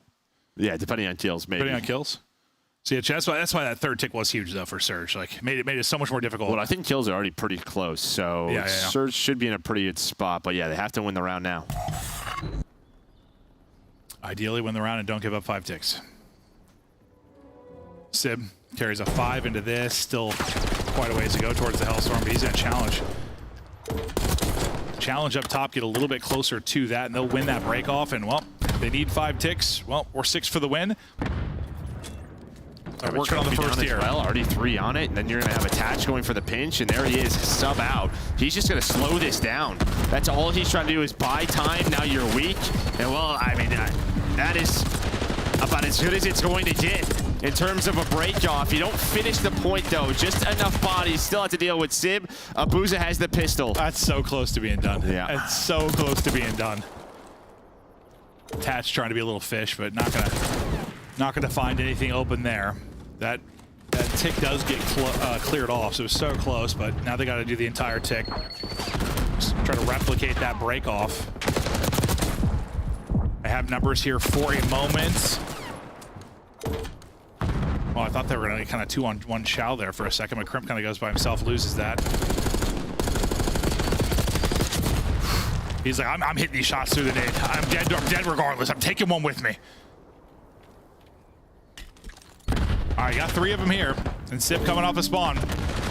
Yeah, depending on kills, maybe. Depending on kills. So yeah, that's why that 3rd tick was huge though for Surge. Like made it so much more difficult. Well, I think kills are already pretty close, so Surge should be in a pretty good spot. But yeah, they have to win the round now. Ideally win the round and don't give up 5 ticks. Sib carries a 5 into this. Still quite a ways to go towards the Hellstorm, but he's in a challenge. Challenge up top, get a little bit closer to that, and they'll win that break off. And well, they need 5 ticks. Well, or 6 for the win. They're working on the first here. Well, already 3 on it, and then you're going to have Attach going for the pinch, and there he is, sub out. He's just going to slow this down. That's all he's trying to do is buy time. Now you're weak, and well, I mean, that is about as good as it's going to get in terms of a break off. You don't finish the point though, just enough bodies. Still have to deal with Sib. Abuza has the pistol. That's so close to being done. Yeah. It's so close to being done. Attach trying to be a little fish, but not gonna find anything open there. That tick does get cleared off, so it was so close, but now they got to do the entire tick. Just try to replicate that break off. I have numbers here for a moment. Well, I thought they were going to kind of 2-on-1 chow there for a second, but Crimp kind of goes by himself, loses that. He's like, I'm hitting these shots through the nade. I'm dead regardless. I'm taking one with me. All right, got 3 of them here. And Sip coming off a spawn.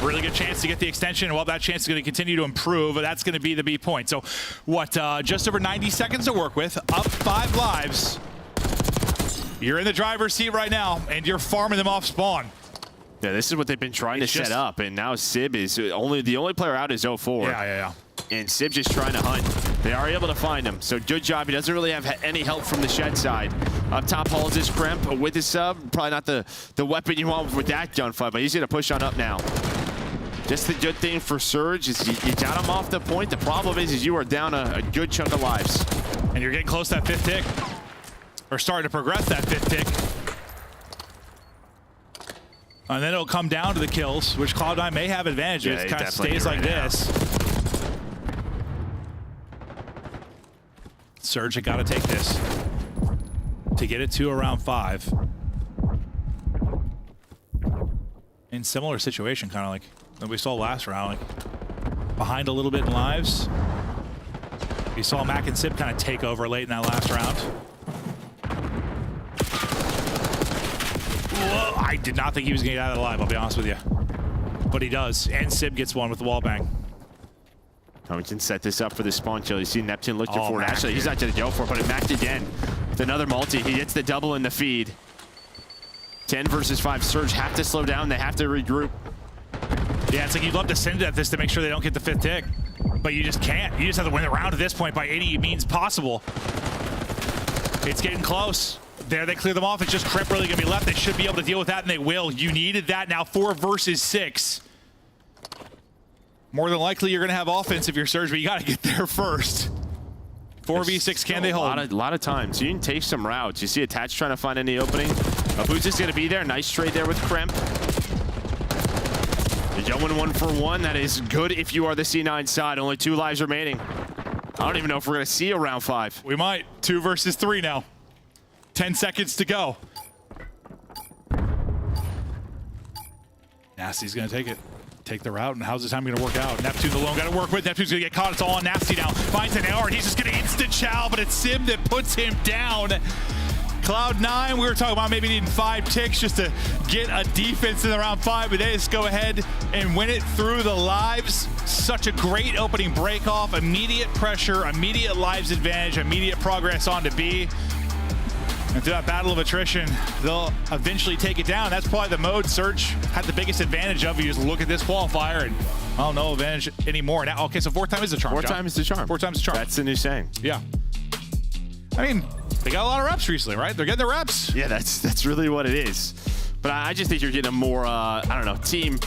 Really good chance to get the extension. Well, that chance is going to continue to improve, but that's going to be the B point. So what, just over 90 seconds to work with, up 5 lives. You're in the driver's seat right now, and you're farming them off spawn. Yeah, this is what they've been trying to set up, and now Sib is the only player out is 0-4. Yeah. And Sib just trying to hunt. They are able to find him, so good job. He doesn't really have any help from the shed side. Up top hauls his Kremp with his sub. Probably not the weapon you want with that gunfight, but he's going to push on up now. Just the good thing for Surge is you got him off the point. The problem is you are down a good chunk of lives. And you're getting close to that 5th tick. Or starting to progress that 5th tick. And then it'll come down to the kills, which Cloud9 may have advantage if it kind of stays like this. Surge had got to take this to get it to around 5. In similar situation, kind of like that we saw last round, like behind a little bit in lives. We saw Mac and Sip kind of take over late in that last round. Whoa, I did not think he was going to get out of the live, I'll be honest with you. But he does, and Sib gets one with the wall bang. Oh, we can set this up for the spawn kill. You see Neptune looking for it. Mac, Actually, he's not going to go for it, but it Macked again with another multi. He gets the double in the feed. 10 versus 5. Surge have to slow down. They have to regroup. Yeah, it's like you'd love to send it at this to make sure they don't get the 5th tick, but you just can't. You just have to win the round at this point by any means possible. It's getting close. There, they clear them off. It's just Kremp really going to be left. They should be able to deal with that, and they will. You needed that now. 4 versus 6. More than likely, you're going to have offense if you're Surge, but you got to get there first. 4v6, can they hold? A lot of times. You can take some routes. You see Attach trying to find any opening. Abuza's going to be there. Nice trade there with Kremp. You're going 1-for-1. That is good if you are the C9 side. Only 2 lives remaining. I don't even know if we're going to see a round 5. We might. 2 versus 3 now. 10 seconds to go. Nasty's going to take it. Take the route, and how's this time going to work out? Neptune alone got to work with. Neptune's going to get caught. It's all on Nasty now. Finds an hour, and he's just going to instant chow, but it's Sim that puts him down. Cloud9, we were talking about maybe needing 5 ticks just to get a defense in the round 5, but they just go ahead and win it through the lives. Such a great opening break off. Immediate pressure, immediate lives advantage, immediate progress on to B. And through that battle of attrition, they'll eventually take it down. That's probably the mode Surge had the biggest advantage of. You just look at this qualifier and, oh, no advantage anymore. Now, okay, so 4 times is the charm. 4 times the charm. 4 times the charm. That's the new saying. Yeah. I mean, they got a lot of reps recently, right? They're getting the reps. Yeah, that's really what it is. But I just think you're getting a more, I don't know, team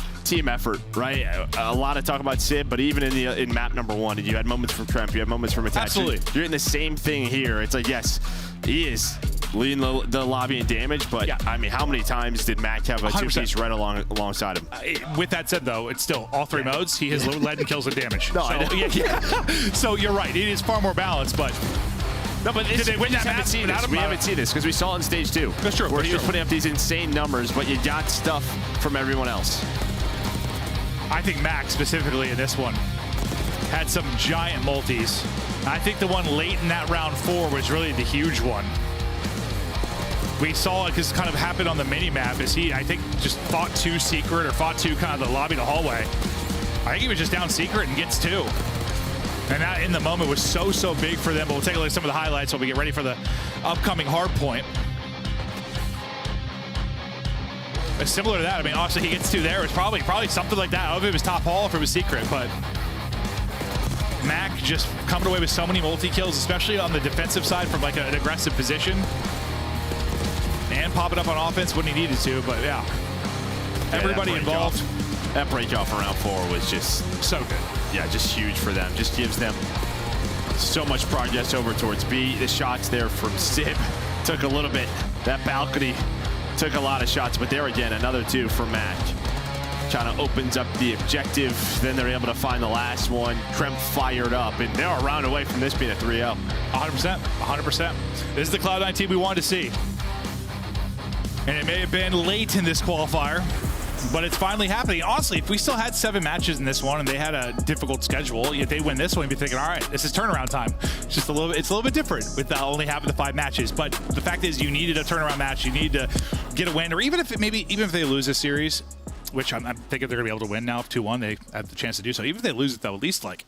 effort, right? A lot of talk about Sib, but even in map number 1, you had moments from Kremp, you had moments from Attach. Absolutely. You're getting the same thing here. It's like, yes, he is leading the lobby in damage, but yeah. I mean, how many times did Mac have a 2-piece right alongside him? With that said, though, it's still all 3 modes. He has led in kills and damage. No, so, I know. Yeah. So you're right. It is far more balanced, but no, but did they win that match? We haven't seen this because we saw it in stage 2. That's true. Where he was putting up these insane numbers, but you got stuff from everyone else. I think Mac specifically in this one had some giant multis. I think the one late in that round 4 was really the huge one. We saw it because it kind of happened on the mini map as he, I think, just fought 2 secret or fought 2 kind of the lobby to hallway. I think he was just down secret and gets 2. And that in the moment was so big for them. But we'll take a look at some of the highlights while we get ready for the upcoming hard point. Similar to that, I mean, obviously he gets 2 there. It's probably something like that. I don't know if it was top hall or if it was secret, but Mac just coming away with so many multi-kills, especially on the defensive side from like an aggressive position. And popping up on offense when he needed to, but yeah. Everybody involved. That break off around 4 was just so good. Yeah, just huge for them. Just gives them so much progress over towards B. The shots there from Sib took a little bit. That balcony took a lot of shots, but there again, another 2 for Mac. Kind of opens up the objective. Then they're able to find the last one. Kremp fired up, and they're a round away from this being a 3-0. 100%. 100%. This is the Cloud9 team we wanted to see. And it may have been late in this qualifier, But it's finally happening. Honestly, if we still had 7 matches in this one and they had a difficult schedule, if they win this one, you'd be thinking, all right, this is turnaround time. It's just it's a little bit different with only having the 5 matches. But the fact is, you needed a turnaround match. You need to get a win, or even if they lose this series, which I'm thinking they're gonna be able to win now. 2-1, they have the chance to do so. Even if they lose it, though, at least like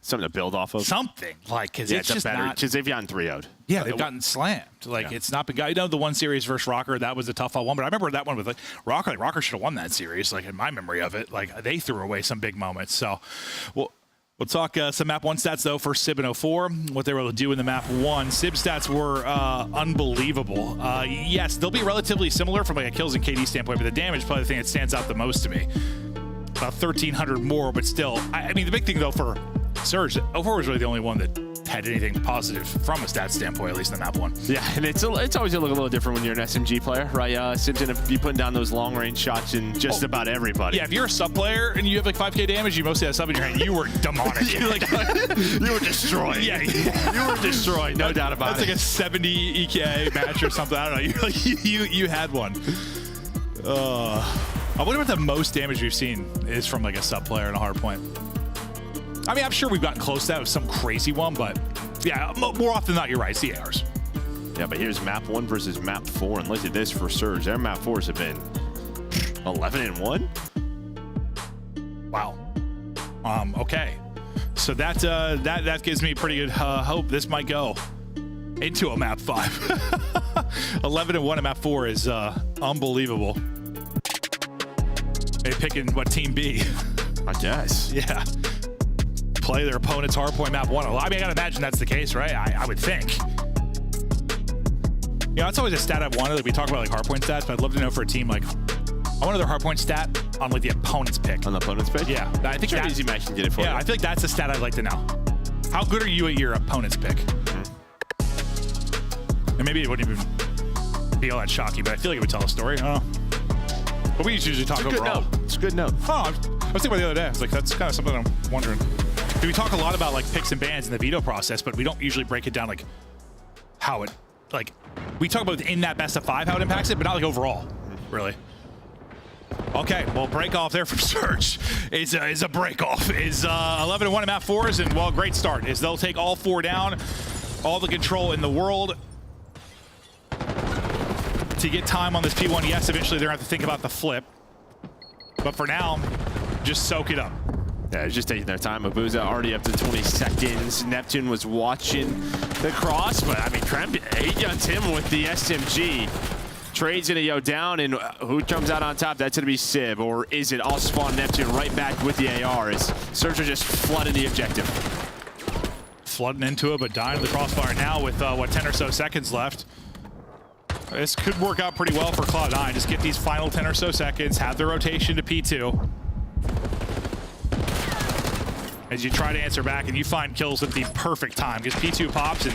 something to build off of. Something like, because it's just better, not. because they've gotten 3-0'd. Yeah, they've gotten slammed. Like, it's not been. You know, the one series versus Rocker, that was a tough one. But I remember that one with like Rocker. Like, Rocker should have won that series. Like, in my memory of it, like they threw away some big moments. So, we'll talk some map 1 stats though for Sib and 04. What they were able to do in the map 1. Sib stats were unbelievable. Yes, they'll be relatively similar from like a kills and KD standpoint, but the damage is probably the thing that stands out the most to me. About 1,300 more, but still, I mean, the big thing though for Surge, 04 was really the only one that had anything positive from a stat standpoint, at least in the map 1. Yeah, and it's always going to look a little different when you're an SMG player, right? Sib's going to be putting down those long-range shots in just about everybody. Yeah, if you're a sub player and you have like 5k damage, you mostly have sub in your hand, you were demonic. you were destroyed. Yeah, you were destroyed, no doubt about it. That's like a 70 EK match or something. I don't know. You had one. I wonder what the most damage we've seen is from like a sub player in a hard point. I mean, I'm sure we've gotten close to that with some crazy one, but yeah, more often than not, you're right. It's the ARs. Yeah, but here's map 1 versus map 4, and look at this for Surge. Their map 4s have been 11-1. Wow. Okay. So that gives me pretty good hope this might go into a map 5. 11-1 at map 4 is unbelievable. They picking what team B? I guess. Yeah. Play their opponent's hardpoint map 1. I mean, I gotta imagine that's the case, right? I would think. Yeah, that's always a stat I've wanted. Like, we talk about like hardpoint stats, but I'd love to know for a team like, I want their hardpoint stat on like the opponent's pick. On the opponent's pick? Yeah, I think Easy Max can get it for you. Yeah, I feel like that's a stat I'd like to know. How good are you at your opponent's pick? And maybe it wouldn't even be all that shocking, but I feel like it would tell a story. I don't know. But we usually talk overall. It's a good note. Oh, I was thinking about the other day. I was like, that's kind of something I'm wondering. We talk a lot about like picks and bans in the veto process, but we don't usually break it down like how it, like, we talk about in that best of 5 how it impacts it, but not like overall, really. Okay, well, break off there from Surge is a break off. Is 11-1 in map 4s, and well, great start. Is they'll take all 4 down, all the control in the world. To get time on this P1, yes, eventually they're going to have to think about the flip. But for now, just soak it up. Yeah, it's just taking their time. Abuza already up to 20 seconds. Neptune was watching the cross, but I mean, Kremp, he guns him with the SMG. Trade's gonna go down, and who comes out on top? That's gonna be Sib, or is it? I'll spawn Neptune right back with the AR as Surge are just flooding the objective. Flooding into it, but dying to the crossfire now with, what, 10 or so seconds left. This could work out pretty well for Cloud9. Just get these final 10 or so seconds, have the rotation to P2. As you try to answer back, and you find kills at the perfect time, because P2 pops, and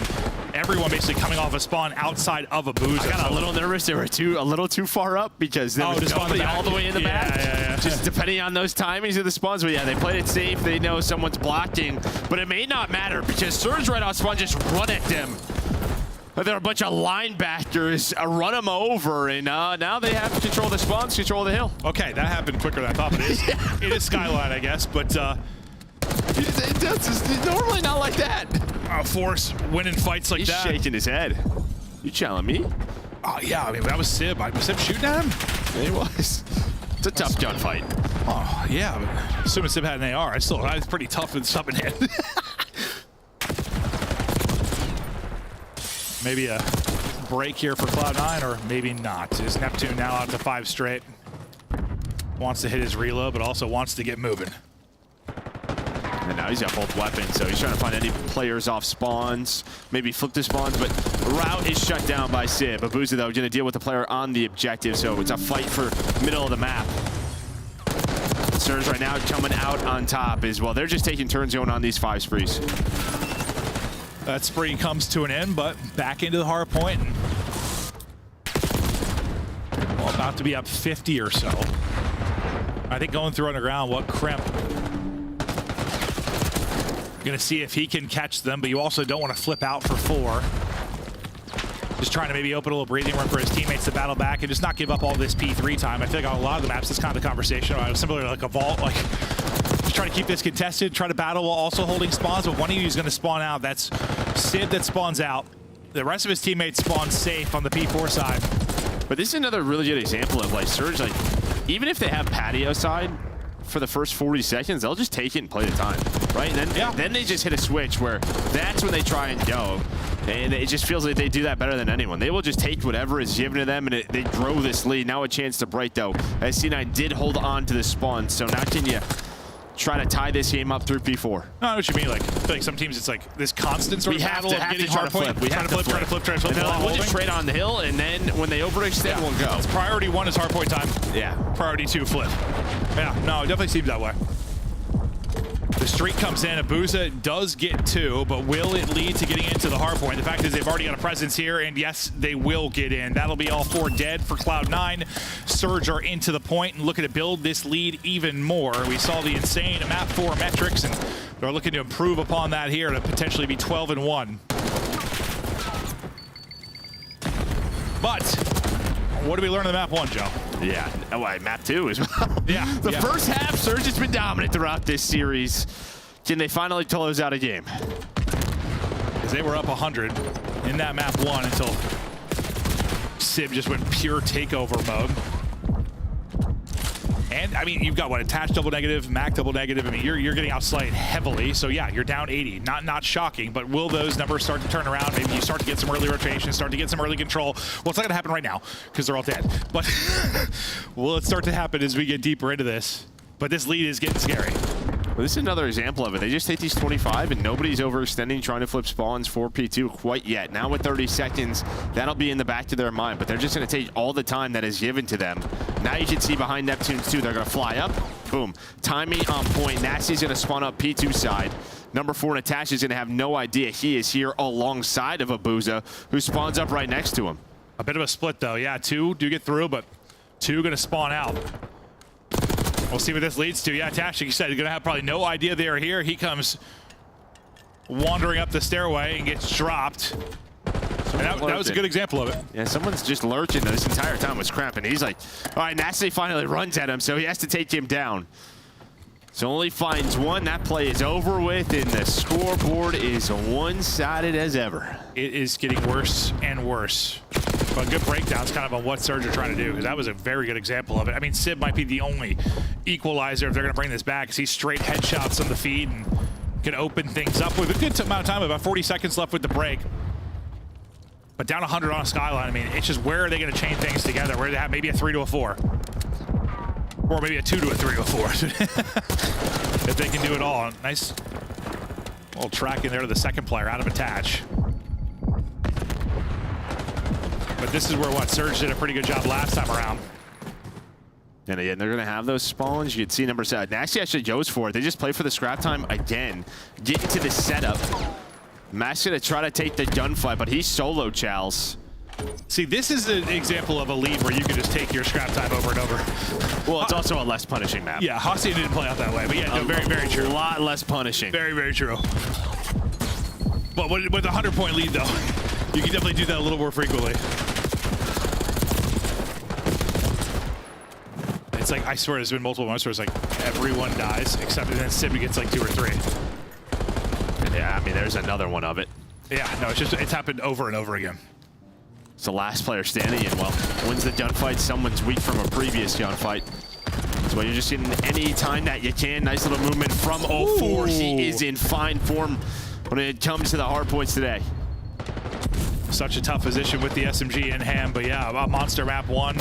everyone basically coming off a spawn outside of a booze. I got a little nervous. They were a little too far up, because there was nobody all the way in the back. Yeah. Just depending on those timings of the spawns. But yeah, they played it safe. They know someone's blocking, but it may not matter, because Surge right off spawn just run at them. But there are a bunch of linebackers run them over, and now they have to control the spawns, control the hill. Okay, that happened quicker than I thought, but it is Skyline, I guess, but it's normally not like that. Force winning fights like He's that. He's shaking his head. You challenge me? Oh, yeah, I mean, that was Sib. Was Sib shooting at him? Yeah, he was. It's a tough gunfight. Oh, yeah, but assuming Sib had an AR, I was pretty tough with sub in hand. Maybe a break here for Cloud9, or maybe not. Is Neptune now out to 5 straight? Wants to hit his reload, but also wants to get moving. And now he's got both weapons, so he's trying to find any players off spawns, maybe flip the spawns, but route is shut down by Sib. Abuza, though, going to deal with the player on the objective, so it's a fight for middle of the map. Surge right now coming out on top as well. They're just taking turns going on these 5 sprees. That spree comes to an end, but back into the hard point. Well, about to be up 50 or so. I think going through underground, what Kremp. Gonna see if he can catch them, but you also don't want to flip out for 4. just trying to maybe open a little breathing room for his teammates to battle back and just not give up all this P3 time. I feel like on a lot of the maps, that's kind of the conversation. Similar to like a vault, like just try to keep this contested, try to battle while also holding spawns, but one of you is going to spawn out. That's Sid that spawns out. The rest of his teammates spawn safe on the P4 side. But this is another really good example of like Surge, like even if they have patio side for the first 40 seconds, they'll just take it and play the time, right? And then they just hit a switch where that's when they try and go. And it just feels like they do that better than anyone. They will just take whatever is given to them, and they grow this lead. Now a chance to break, though, as C9 did hold on to the spawn. So now can you try to tie this game up through P4? No, I know what you mean. Like, I feel like some teams it's like this constant sort of battle of getting hard point. We have to flip, try to flip. We'll just trade on the hill, and then when they overextend, we'll go. It's priority 1 is hard point time. Yeah. Priority 2, flip. Yeah, no, it definitely seems that way. The streak comes in. Abuza does get 2, but will it lead to getting into the hard point? The fact is they've already got a presence here, and yes, they will get in. That'll be all 4 dead for Cloud9. Surge are into the point and looking to build this lead even more. We saw the insane map 4 metrics, and they're looking to improve upon that here to potentially be 12-1. But what do we learn in the map 1, Joe? Yeah, map 2 as well. Yeah. The first half, Surge has been dominant throughout this series. Can they finally close out a game? Because they were up 100 in that map 1 until Sib just went pure takeover mode. And, I mean, you've got, what, attached double negative, Mac double negative. I mean, you're getting outslayed heavily. So, yeah, you're down 80. Not shocking, but will those numbers start to turn around? Maybe you start to get some early rotation, start to get some early control. Well, it's not going to happen right now because they're all dead. But will it start to happen as we get deeper into this? But this lead is getting scary. Well, this is another example of it. They just take these 25, and nobody's overextending, trying to flip spawns for P2 quite yet. Now with 30 seconds, that'll be in the back of their mind, but they're just going to take all the time that is given to them. Now you can see behind Neptune's 2, they're going to fly up. Boom. Timing on point. Nasty's going to spawn up P2 side. Number 4, Natasha's going to have no idea he is here alongside of Abuza, who spawns up right next to him. A bit of a split, though. Yeah, 2 do get through, but 2 going to spawn out. We'll see what this leads to. Yeah, Tash, you said, he's going to have probably no idea they are here. He comes wandering up the stairway and gets dropped. And that was a good example of it. Yeah, someone's just lurching this entire time was cramping. He's like, all right, Nasty finally runs at him, so he has to take him down. So only finds 1. That play is over with, and the scoreboard is one-sided as ever. It is getting worse and worse. But good breakdowns kind of on what Surge are trying to do, because that was a very good example of it. I mean, Sib might be the only equalizer if they're going to bring this back, because he's straight headshots on the feed and can open things up with a good amount of time, about 40 seconds left with the break. But down 100 on a Skyline, I mean, it's just where are they going to chain things together? Where do they have maybe a 3 to a 4? Or maybe a 2 to a 3 to a 4. If they can do it all. Nice little track in there to the second player out of attach. But this is where Surge did a pretty good job last time around. And again, they're going to have those spawns. You can see number 7. Nasty actually goes for it. They just play for the scrap time again. Get into the setup. Matt's going to try to take the gunfight, but he's solo Chals. See, this is an example of a lead where you can just take your scrap time over and over. Well, it's also a less punishing map. Yeah, Hacienda didn't play out that way, but yeah, no, very, very true. A lot less punishing. Very, very true. But with a 100-point lead, though, you can definitely do that a little more frequently. It's like, I swear there's been multiple moments where it's like everyone dies, except and then Sib gets like 2 or 3. Yeah, I mean, there's another one of it. Yeah, no, it's happened over and over again. It's the last player standing in. Well, wins the gunfight. Someone's weak from a previous gunfight. So you're just getting any time that you can. Nice little movement from 04. He is in fine form when it comes to the hard points today. Such a tough position with the SMG in hand, but yeah, about Monster Map 1.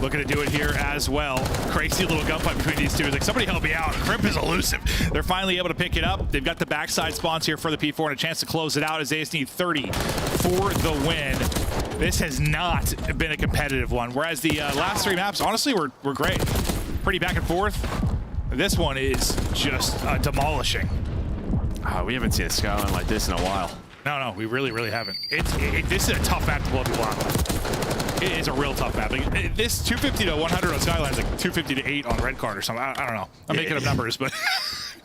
Looking to do it here as well. Crazy little gunfight between these two. It's like, somebody help me out. Crimp is elusive. They're finally able to pick it up. They've got the backside spawns here for the P4 and a chance to close it out as they just need 30 for the win. This has not been a competitive one, whereas the last 3 maps, honestly, were great. Pretty back and forth. This one is just demolishing. We haven't seen a Skyline like this in a while. No, we really, really haven't. This is a tough map to blow people out. It is a real tough map. Like, this 250 to 100 on Skyline is like 250 to 8 on Red Card or something. I don't know. I'm making up numbers, but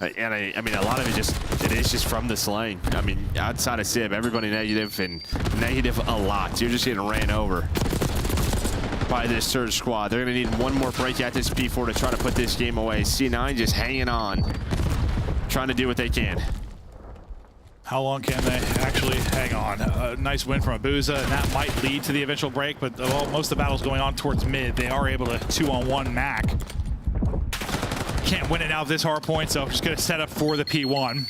And I mean, a lot of it is just from this lane. I mean, outside of Sib, everybody negative and negative a lot. You're just getting ran over by this Surge squad. They're going to need one more break at this P4 to try to put this game away. C9 just hanging on, trying to do what they can. How long can they actually hang on? A nice win from Abuza, and that might lead to the eventual break, but most of the battle's going on towards mid. They are able to 2-on-1 Mac. Can't win it now with this hard point, so just going to set up for the P1.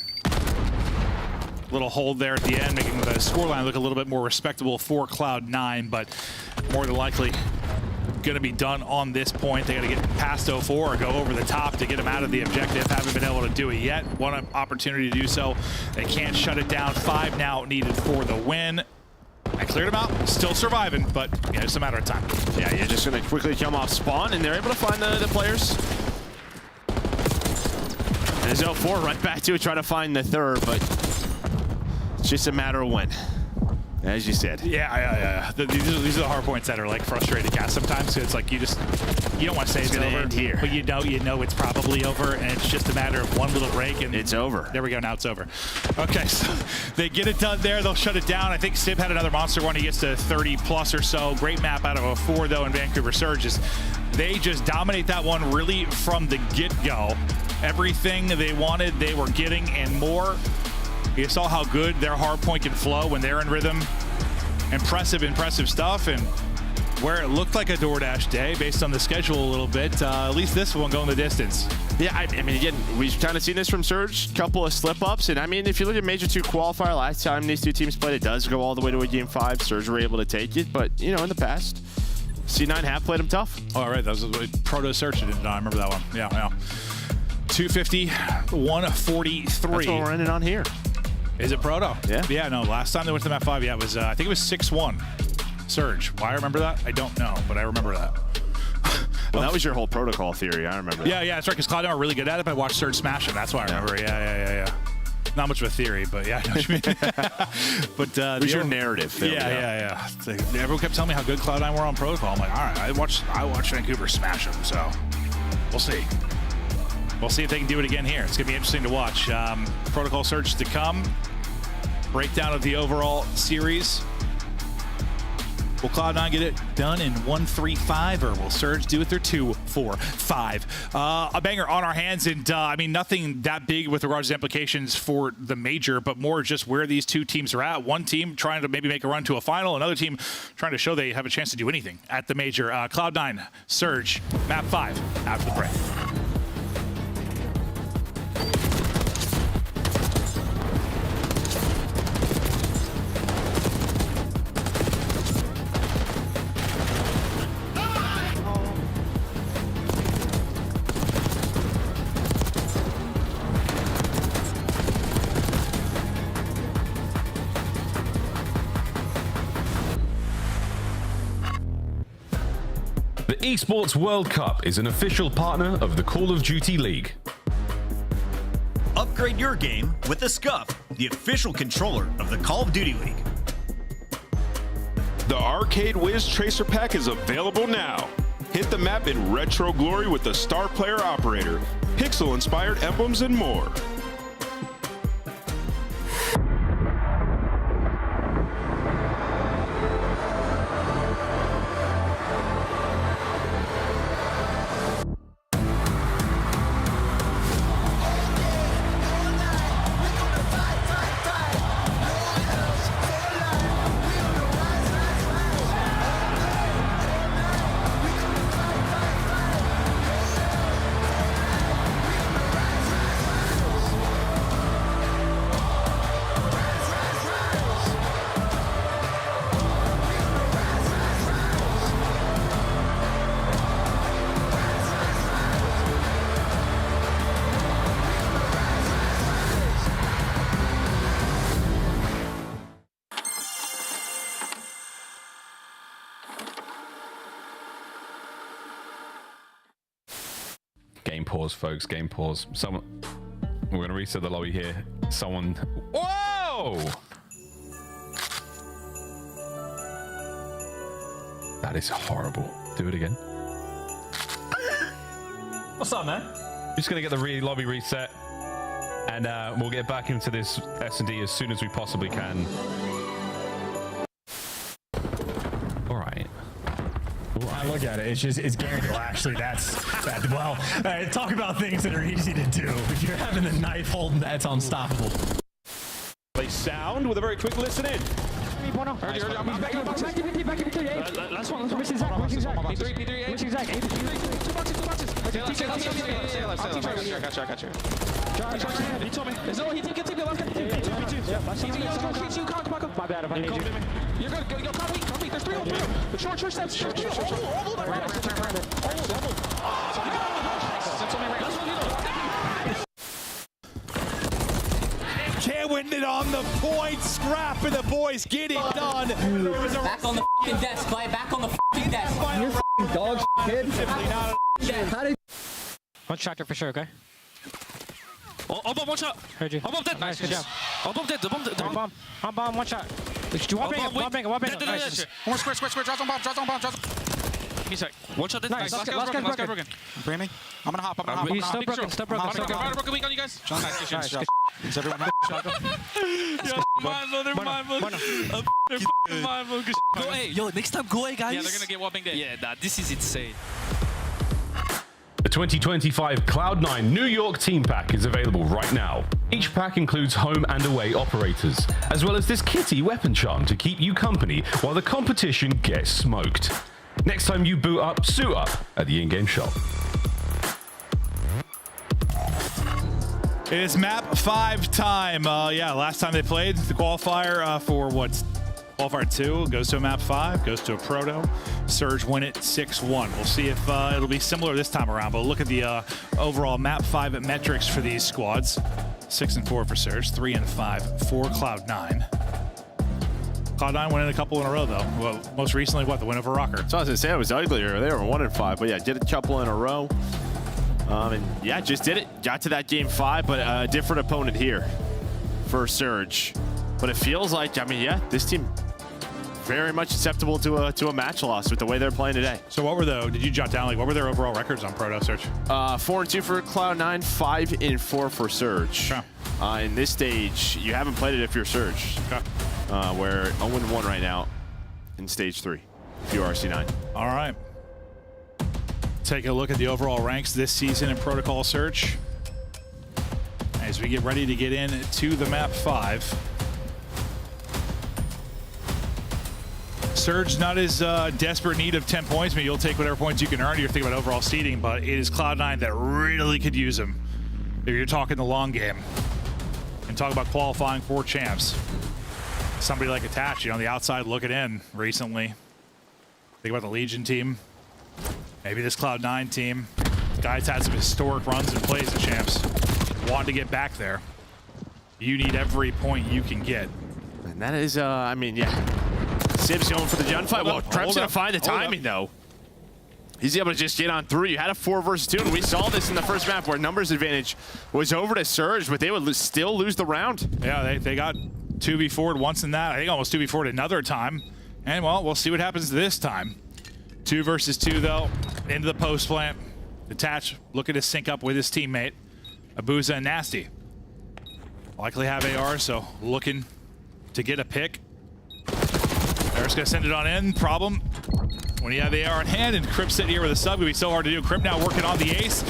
Little hold there at the end, making the scoreline look a little bit more respectable for Cloud9, but more than likely going to be done on this point. They got to get past 04 or go over the top to get them out of the objective. Haven't been able to do it yet. One opportunity to do so. They can't shut it down. 5 now needed for the win. I cleared them out. Still surviving, but yeah, it's a matter of time. Yeah, you're just going to quickly come off spawn, and they're able to find the players. And there's 04 right back to it, trying to find the third, but it's just a matter of when. As you said. Yeah. These are the hard points that are like frustrating cast sometimes. It's like you don't want to say it's gonna over end here, but you know it's probably over, and it's just a matter of one little break and it's over. There we go. Now it's over. Okay, so they get it done there. They'll shut it down. I think Sib had another monster one. He gets to 30 plus or so. Great map out of a 4 though in Vancouver Surges. They just dominate that one really from the get-go. Everything they wanted, they were getting and more. You saw how good their hard point can flow when they're in rhythm. Impressive stuff, and where it looked like a DoorDash day based on the schedule a little bit, at least this one going the distance. Yeah, I mean, again, we've kind of seen this from Surge, couple of slip-ups, and I mean, if you look at Major 2 qualifier, last time these two teams played, it does go all the way to a Game 5. Surge were able to take it, but, you know, in the past, C9 have played them tough. Oh, all right, that was Proto Search, I remember that one. Yeah. 250, 143. That's what we're ending on here. Is it Proto? Yeah. Yeah, no, last time they went to the map 5, yeah, it was, I think it was 6-1 Surge. Why I remember that? I don't know, but I remember that. Well, that was your whole protocol theory, I remember that. Yeah, that's right, because Cloud9 were really good at it, but I watched Surge smash them. That's why I remember. Yeah. Not much of a theory, but yeah, I know what you mean. But it was your narrative. Yeah. Everyone kept telling me how good Cloud9 were on protocol. I'm like, all right, I watched Vancouver smash them, so we'll see. We'll see if they can do it again here. It's going to be interesting to watch. Protocol Surge to come. Breakdown of the overall series. Will Cloud9 get it done in 1-3-5, or will Surge do it their 2-4-5? A banger on our hands, and I mean, nothing that big with regards to implications for the major, but more just where these two teams are at. One team trying to maybe make a run to a final, another team trying to show they have a chance to do anything at the major. Cloud9, Surge, map 5, after the break. The Esports World Cup is an official partner of the Call of Duty League. Upgrade your game with the Scuff, the official controller of the Call of Duty League. The Arcade Wiz Tracer Pack is available now. Hit the map in retro glory with the Star Player Operator, pixel-inspired emblems, and more. Game pause, folks. Game pause. We're going to reset the lobby here. Whoa! That is horrible. Do it again. What's up, man? Just going to get the lobby reset. and we'll get back into this S&D as soon as we possibly can. All right. I look at it, it's guaranteed. Well, actually, well, talk about things that are easy to do. If you're having a knife holding, that's unstoppable. Play sound with a very quick listen in. Last one. Pushing Zach. P3. I got you. He told me. No, he didn't get to me. Last guy. My bad. If I need you. You're good. Go, come me. There's 3 over. But short steps. Short. Can't win it on the point. Scrap and the boys get it done. Back on the f***ing desk, Clay. Back on the f***ing desk. You're f***ing dog kid. One tractor for sure, okay? Oh, bomb, one shot. Heard you. Oh, bomb dead. Nice, good job. Oh, bomb dead. Bomb, one shot. One bang. Nice. One square. Draws on bomb. Give me a sec. One shot dead. Nice. Last guy broken. Brandon, I'm gonna hop. He's still broken. Broken weak on you guys. Nice. Is everyone They're mindful. Go A. Yo, next time go A, guys. Yeah, they're gonna get one bang dead. Yeah, nah, this is insane. The 2025 Cloud9 New York Team Pack is available right now. Each pack includes home and away operators, as well as this kitty weapon charm to keep you company while the competition gets smoked. Next time you boot up, suit up at the in-game shop. It is map 5 time. Last time they played the qualifier for Qualifier 2 goes to a map 5, goes to a proto. Surge win it 6-1. We'll see if it'll be similar this time around, but look at the overall map 5 metrics for these squads. 6-4 for Surge, 3-5 for Cloud9. Cloud9 winning a couple in a row, though. Well, most recently, the win over Rocker. So I was going to say it was uglier. They were 1-5, but yeah, did a couple in a row. And yeah, just did it. Got to that game 5, but a different opponent here for Surge. But it feels like, this team very much susceptible to a match loss with the way they're playing today. So did you jot down, what were their overall records on Proto, Surge? 4-2 for Cloud9, 5-4 for Surge. Okay. In this stage, you haven't played it if you're Surge. Okay. We're 0-1 right now in stage 3, if you're RC9. All right. Take a look at the overall ranks this season in Protocol Search as we get ready to get into the map 5. Surge not as desperate need of 10 points. You'll take whatever points you can earn. You're thinking about overall seeding, but it is Cloud9 that really could use them if you're talking the long game and talk about qualifying for champs. Somebody like Attach, on the outside looking in recently. Think about the Legion team. Maybe this Cloud9 team. Guys had some historic runs and plays at champs. Want to get back there. You need every point you can get. And that is, Sib's going for the gunfight. Well, Krem's going to find the timing, though. He's able to just get on through. You had a 4 versus 2, and we saw this in the first map where numbers advantage was over to Surge, but they would still lose the round. Yeah, they got 2v4'd once in that. I think almost 2v4'd another time. And, well, we'll see what happens this time. 2 versus 2, though, into the post plant. Detach looking to sync up with his teammate, Abuza and Nasty. Likely have AR, so looking to get a pick. They're just going to send it on in. Problem, when you have the AR in hand and Crip sitting here with a sub, it would be so hard to do. Crip now working on the ace.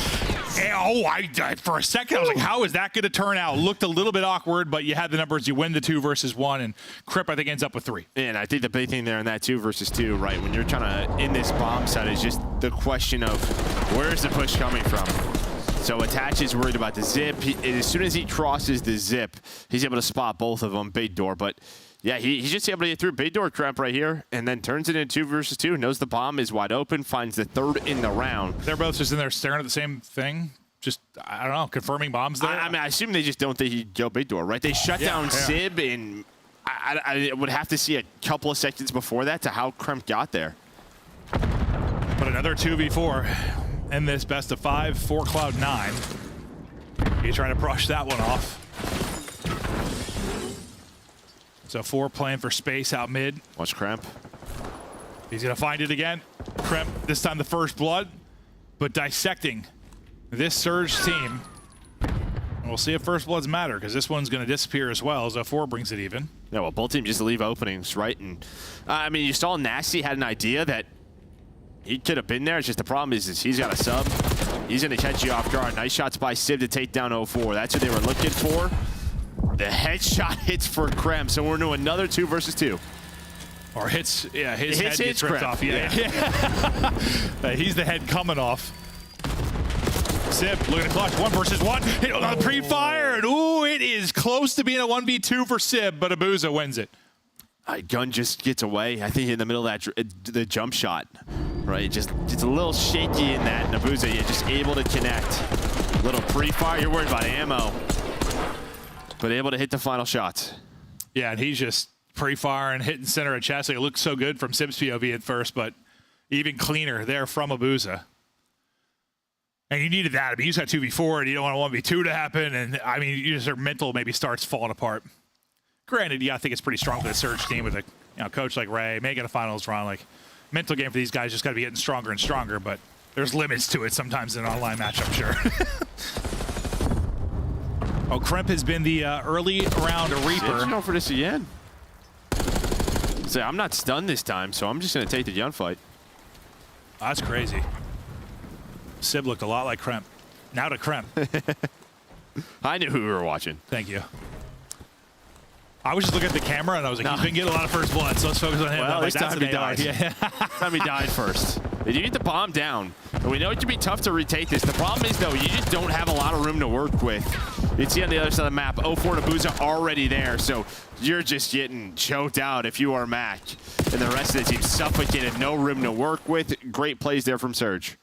And, for a second, I was like, how is that going to turn out? Looked a little bit awkward, but you had the numbers. You win the 2 versus 1, and Crip, I think, ends up with 3. And I think the big thing there in that 2 versus 2, right, when you're trying to in this bomb site is just the question of where's the push coming from? So Attach is worried about the zip. As soon as he crosses the zip, he's able to spot both of them, big door. But yeah, he's just able to get through big door trap right here and then turns it into 2 versus 2, knows the bomb is wide open, finds the 3rd in the round. They're both just in there staring at the same thing. Just, I don't know, confirming bombs there? I assume they just don't think he'd go big door, right? They shut down Sib, and I would have to see a couple of seconds before that to how Kremp got there. But another 2v4 in this best of 5 for Cloud9. He's trying to brush that one off. So 4 playing for space out mid. Watch Kremp. He's going to find it again. Kremp, this time the first blood, but dissecting this Surge team. We'll see if first bloods matter, because this one's going to disappear as well as 4 brings it even. Yeah, well, both teams just leave openings, right? And I mean, you saw Nasty had an idea that he could have been there. It's just the problem is he's got a sub. He's going to catch you off guard. Nice shots by Civ to take down 0-4. That's what they were looking for. The headshot hits for Krem, so we're into another 2 versus 2. Or his head gets ripped off. Yeah. He's the head coming off. Civ looking to clutch 1 versus 1. Hit on the pre-fire, and ooh, it is close to being a 1v2 for Civ, but Abuza wins it. Gun just gets away. I think in the middle of that, the jump shot, right? Just a little shaky in that. Abuza, yeah, just able to connect. Little pre-fire. You're worried about ammo, but able to hit the final shots. Yeah, and he's just pre-fire and hitting center of chest. It looked so good from Civ's POV at first, but even cleaner there from Abuza. And you needed that. I mean, you just got 2v4, and you don't want a 1v2 to happen. And I mean, your mental maybe starts falling apart. Granted, yeah, I think it's pretty strong for the Surge team with a coach like Ray making a finals run. Like, mental game for these guys just got to be getting stronger and stronger. But there's limits to it sometimes in an online match, I'm sure. Oh, Kremp has been the early round Reaper. Go for this again. Say, I'm not stunned this time, so I'm just going to take the gunfight. Oh, that's crazy. Civ looked a lot like Kremp. Now to Kremp. I knew who we were watching. Thank you. I was just looking at the camera, and I was like, he's been getting a lot of first blood, so let's focus on him. Well, like, this time he died. Yeah. This time he died first. Did you get the bomb down? And we know it can be tough to retake this. The problem is, though, you just don't have a lot of room to work with. You see on the other side of the map, 0-4 and Abuza already there, so you're just getting choked out if you are Mac. And the rest of the team suffocated, no room to work with. Great plays there from Surge.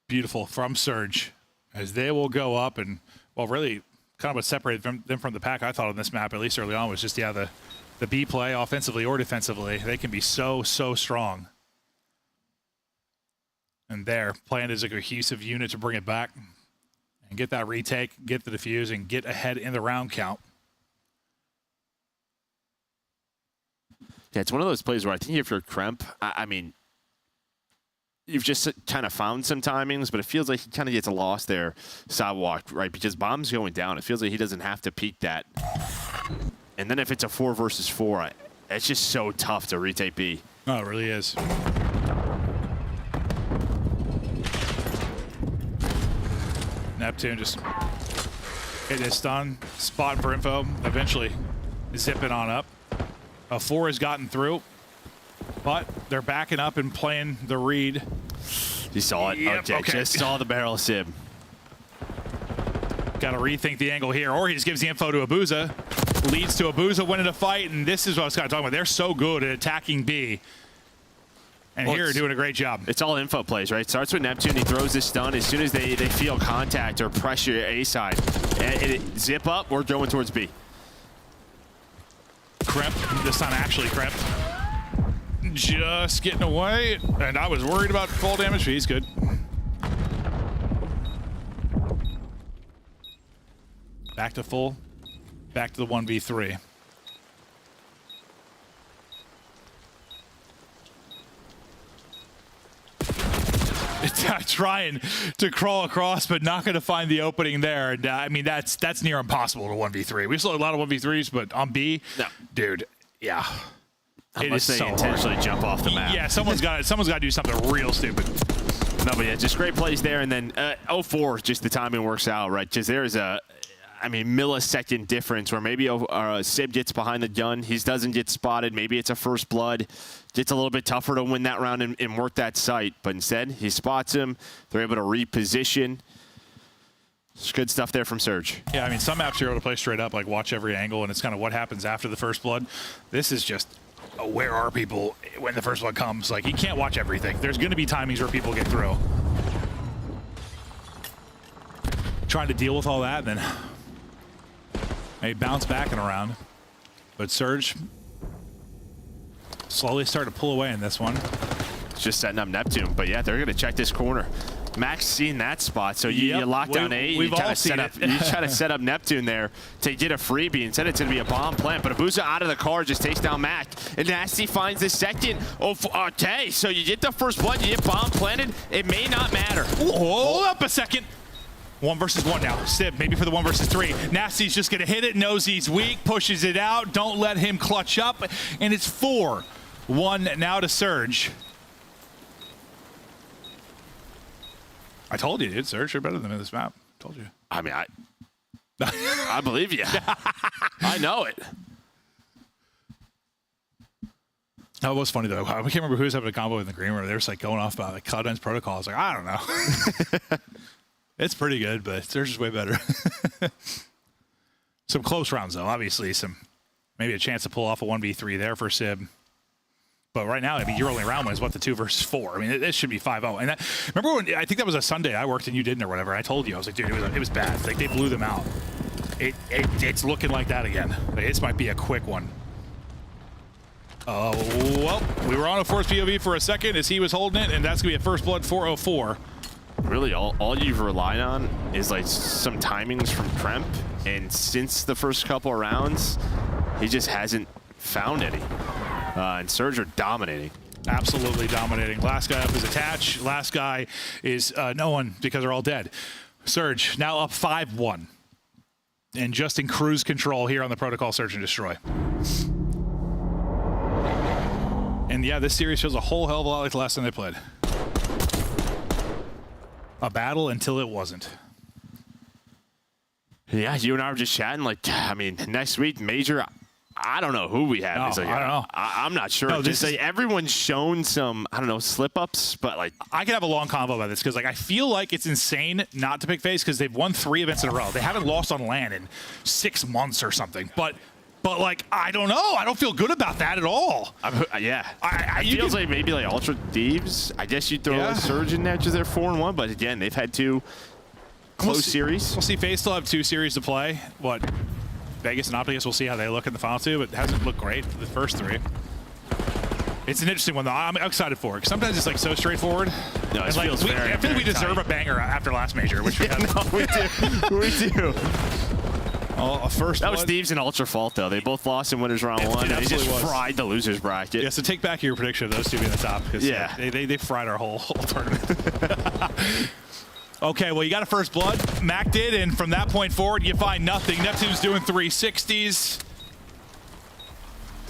Beautiful from Surge, as they will go up and, well, really kind of what separated them from the pack, I thought, on this map, at least early on, was just, yeah, the B play, offensively or defensively. They can be so strong. And they're playing as a cohesive unit to bring it back and get that retake, get the defuse, and get ahead in the round count. Yeah, it's one of those plays where I think if you're Kremp, I mean, you've just kind of found some timings, but it feels like he kind of gets lost there, sidewalk, right? Because bomb's going down. It feels like he doesn't have to peek that. And then if it's a 4 versus 4, it's just so tough to retake B. Oh, it really is. Neptune just hitting his stun, spotting for info, eventually zipping on up. A 4 has gotten through, but they're backing up and playing the read. You saw it. Yep, okay, just saw the barrel of Sib. Got to rethink the angle here, or he just gives the info to Abuza. Leads to Abuza winning a fight, and this is what I was kind of talking about. They're so good at attacking B. And here, doing a great job. It's all info plays, right? Starts with Neptune. He throws this stun. As soon as they feel contact or pressure A side, and zip up, we're going towards B. Kremp, this time actually Kremp. Just getting away. And I was worried about full damage. He's good. Back to full. Back to the 1v3. Trying to crawl across, but not going to find the opening there. And I mean, that's near impossible to 1v3. We saw a lot of 1v3s, but on B, no. Dude, yeah. Unless they intentionally jump off the map. Yeah, someone's got to do something real stupid. No, but yeah, just great plays there. And then 0-4, just the timing works out, right? Because there's a, I mean, millisecond difference where maybe Sib gets behind the gun. He doesn't get spotted. Maybe it's a first blood. It's a little bit tougher to win that round and work that site. But instead, he spots him. They're able to reposition. It's good stuff there from Surge. Yeah, I mean, some maps you're able to play straight up, like watch every angle, and it's kind of what happens after the first blood. This is just, where are people when the first blood comes? Like, you can't watch everything. There's going to be timings where people get through. Trying to deal with all that, and then they bounce back and around. But Surge slowly start to pull away in this one. It's just setting up Neptune, but yeah, they're going to check this corner. Max seen that spot, so you lock down A. You try to set up Neptune there to get a freebie. Instead, it's going to be a bomb plant. But Abuza out of the car just takes down Mac. And Nasty finds the second. Oh, okay, so you get the first blood, you get bomb planted. It may not matter. Hold up a second. 1 versus 1 now. Sib, maybe for the 1 versus 3. Nasty's just going to hit it, knows he's weak, pushes it out. Don't let him clutch up. And it's 4-1 now to Surge. I told you, dude. Surge are better than this map. Told you. I mean, I believe you. I know it. That was funny, though. I can't remember who was having a combo in the green room. They were just like going off about like Cloud9's protocol. I was like, I don't know. It's pretty good, but Surge is way better. Some close rounds, though. Obviously, maybe a chance to pull off a 1v3 there for Sib. But right now, I mean, your only round one is what, the 2 versus 4. I mean, it should be 5-0. And remember when, I think that was a Sunday I worked and you didn't or whatever. I told you, I was like, dude, it was bad. Like, they blew them out. It's looking like that again. Like, this might be a quick one. Oh, well, we were on a forced POV for a second as he was holding it, and that's going to be a first blood 404. Really, all you've relied on is like some timings from Kremp, and since the first couple of rounds, he just hasn't found any. And Surge are dominating. Absolutely dominating. Last guy up is Attach. Last guy is no one because they're all dead. Surge now up 5-1. And just in cruise control here on the Protocol Search and Destroy. And yeah, this series feels a whole hell of a lot like the last time they played. A battle until it wasn't. Yeah, you and I were just chatting. Like, I mean, next week, Major, I don't know who we have. No, Like, I don't know. I'm not sure. No, just like everyone's shown some, I don't know, slip-ups, but like. I could have a long convo about this because like I feel like it's insane not to pick FaZe because they've won 3 events in a row. They haven't lost on LAN in 6 months or something. But like, I don't know. I don't feel good about that at all. Yeah. It feels like maybe like Ultra Thieves. I guess you'd throw a Surge in there because they're 4-1. But again, they've had 2 close series. We'll see. FaZe still have 2 series to play. What? Vegas and Opticus, we'll see how they look in the final 2, but it hasn't looked great for the first 3. It's an interesting one, though. I'm excited for it. Because sometimes it's like so straightforward. No, it feels very, I feel like we deserve a banger after last major, which we had. No, we do. We do. Oh, that was Thieves and Ultra fault, though. They both lost in winners round 1. They just fried the losers bracket. Yeah, so take back your prediction of those 2 being the top. Yeah. They fried our whole tournament. Okay, well, you got a first blood. Mac did, and from that point forward, you find nothing. Neptune's doing 360s.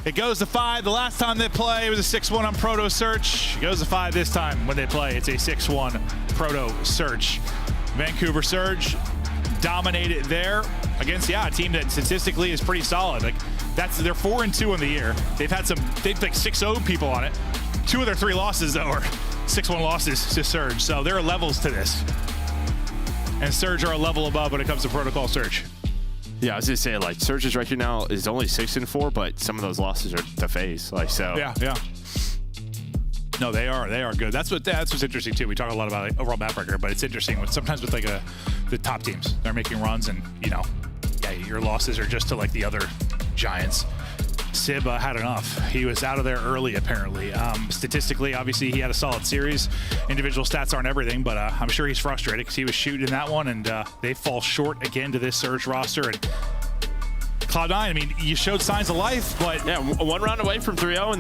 It goes to 5. The last time they play, it was a 6-1 on Proto Search. It goes to 5 this time when they play. It's a 6-1 Proto Search. Vancouver Surge dominated there against, a team that statistically is pretty solid. Like, they're 4-2 in the year. They've like 6-0 people on it. 2 of their 3 losses, though, are 6-1 losses to Surge. So there are levels to this. And Surge are a level above when it comes to Protocol Search. Yeah, I was gonna say, like, Surge's record now is only 6-4, but some of those losses are to FaZe. Like, so. Yeah. No, they are good. That's what's interesting too. We talk a lot about like, overall map record, but it's interesting sometimes with like the top teams. They're making runs, and your losses are just to like the other giants. Sib had enough. He was out of there early, apparently. Statistically, obviously, he had a solid series. Individual stats aren't everything, but I'm sure he's frustrated because he was shooting in that one, and they fall short again to this Surge roster. And Cloud9, I mean, you showed signs of life, but... Yeah, 1 round away from 3-0, and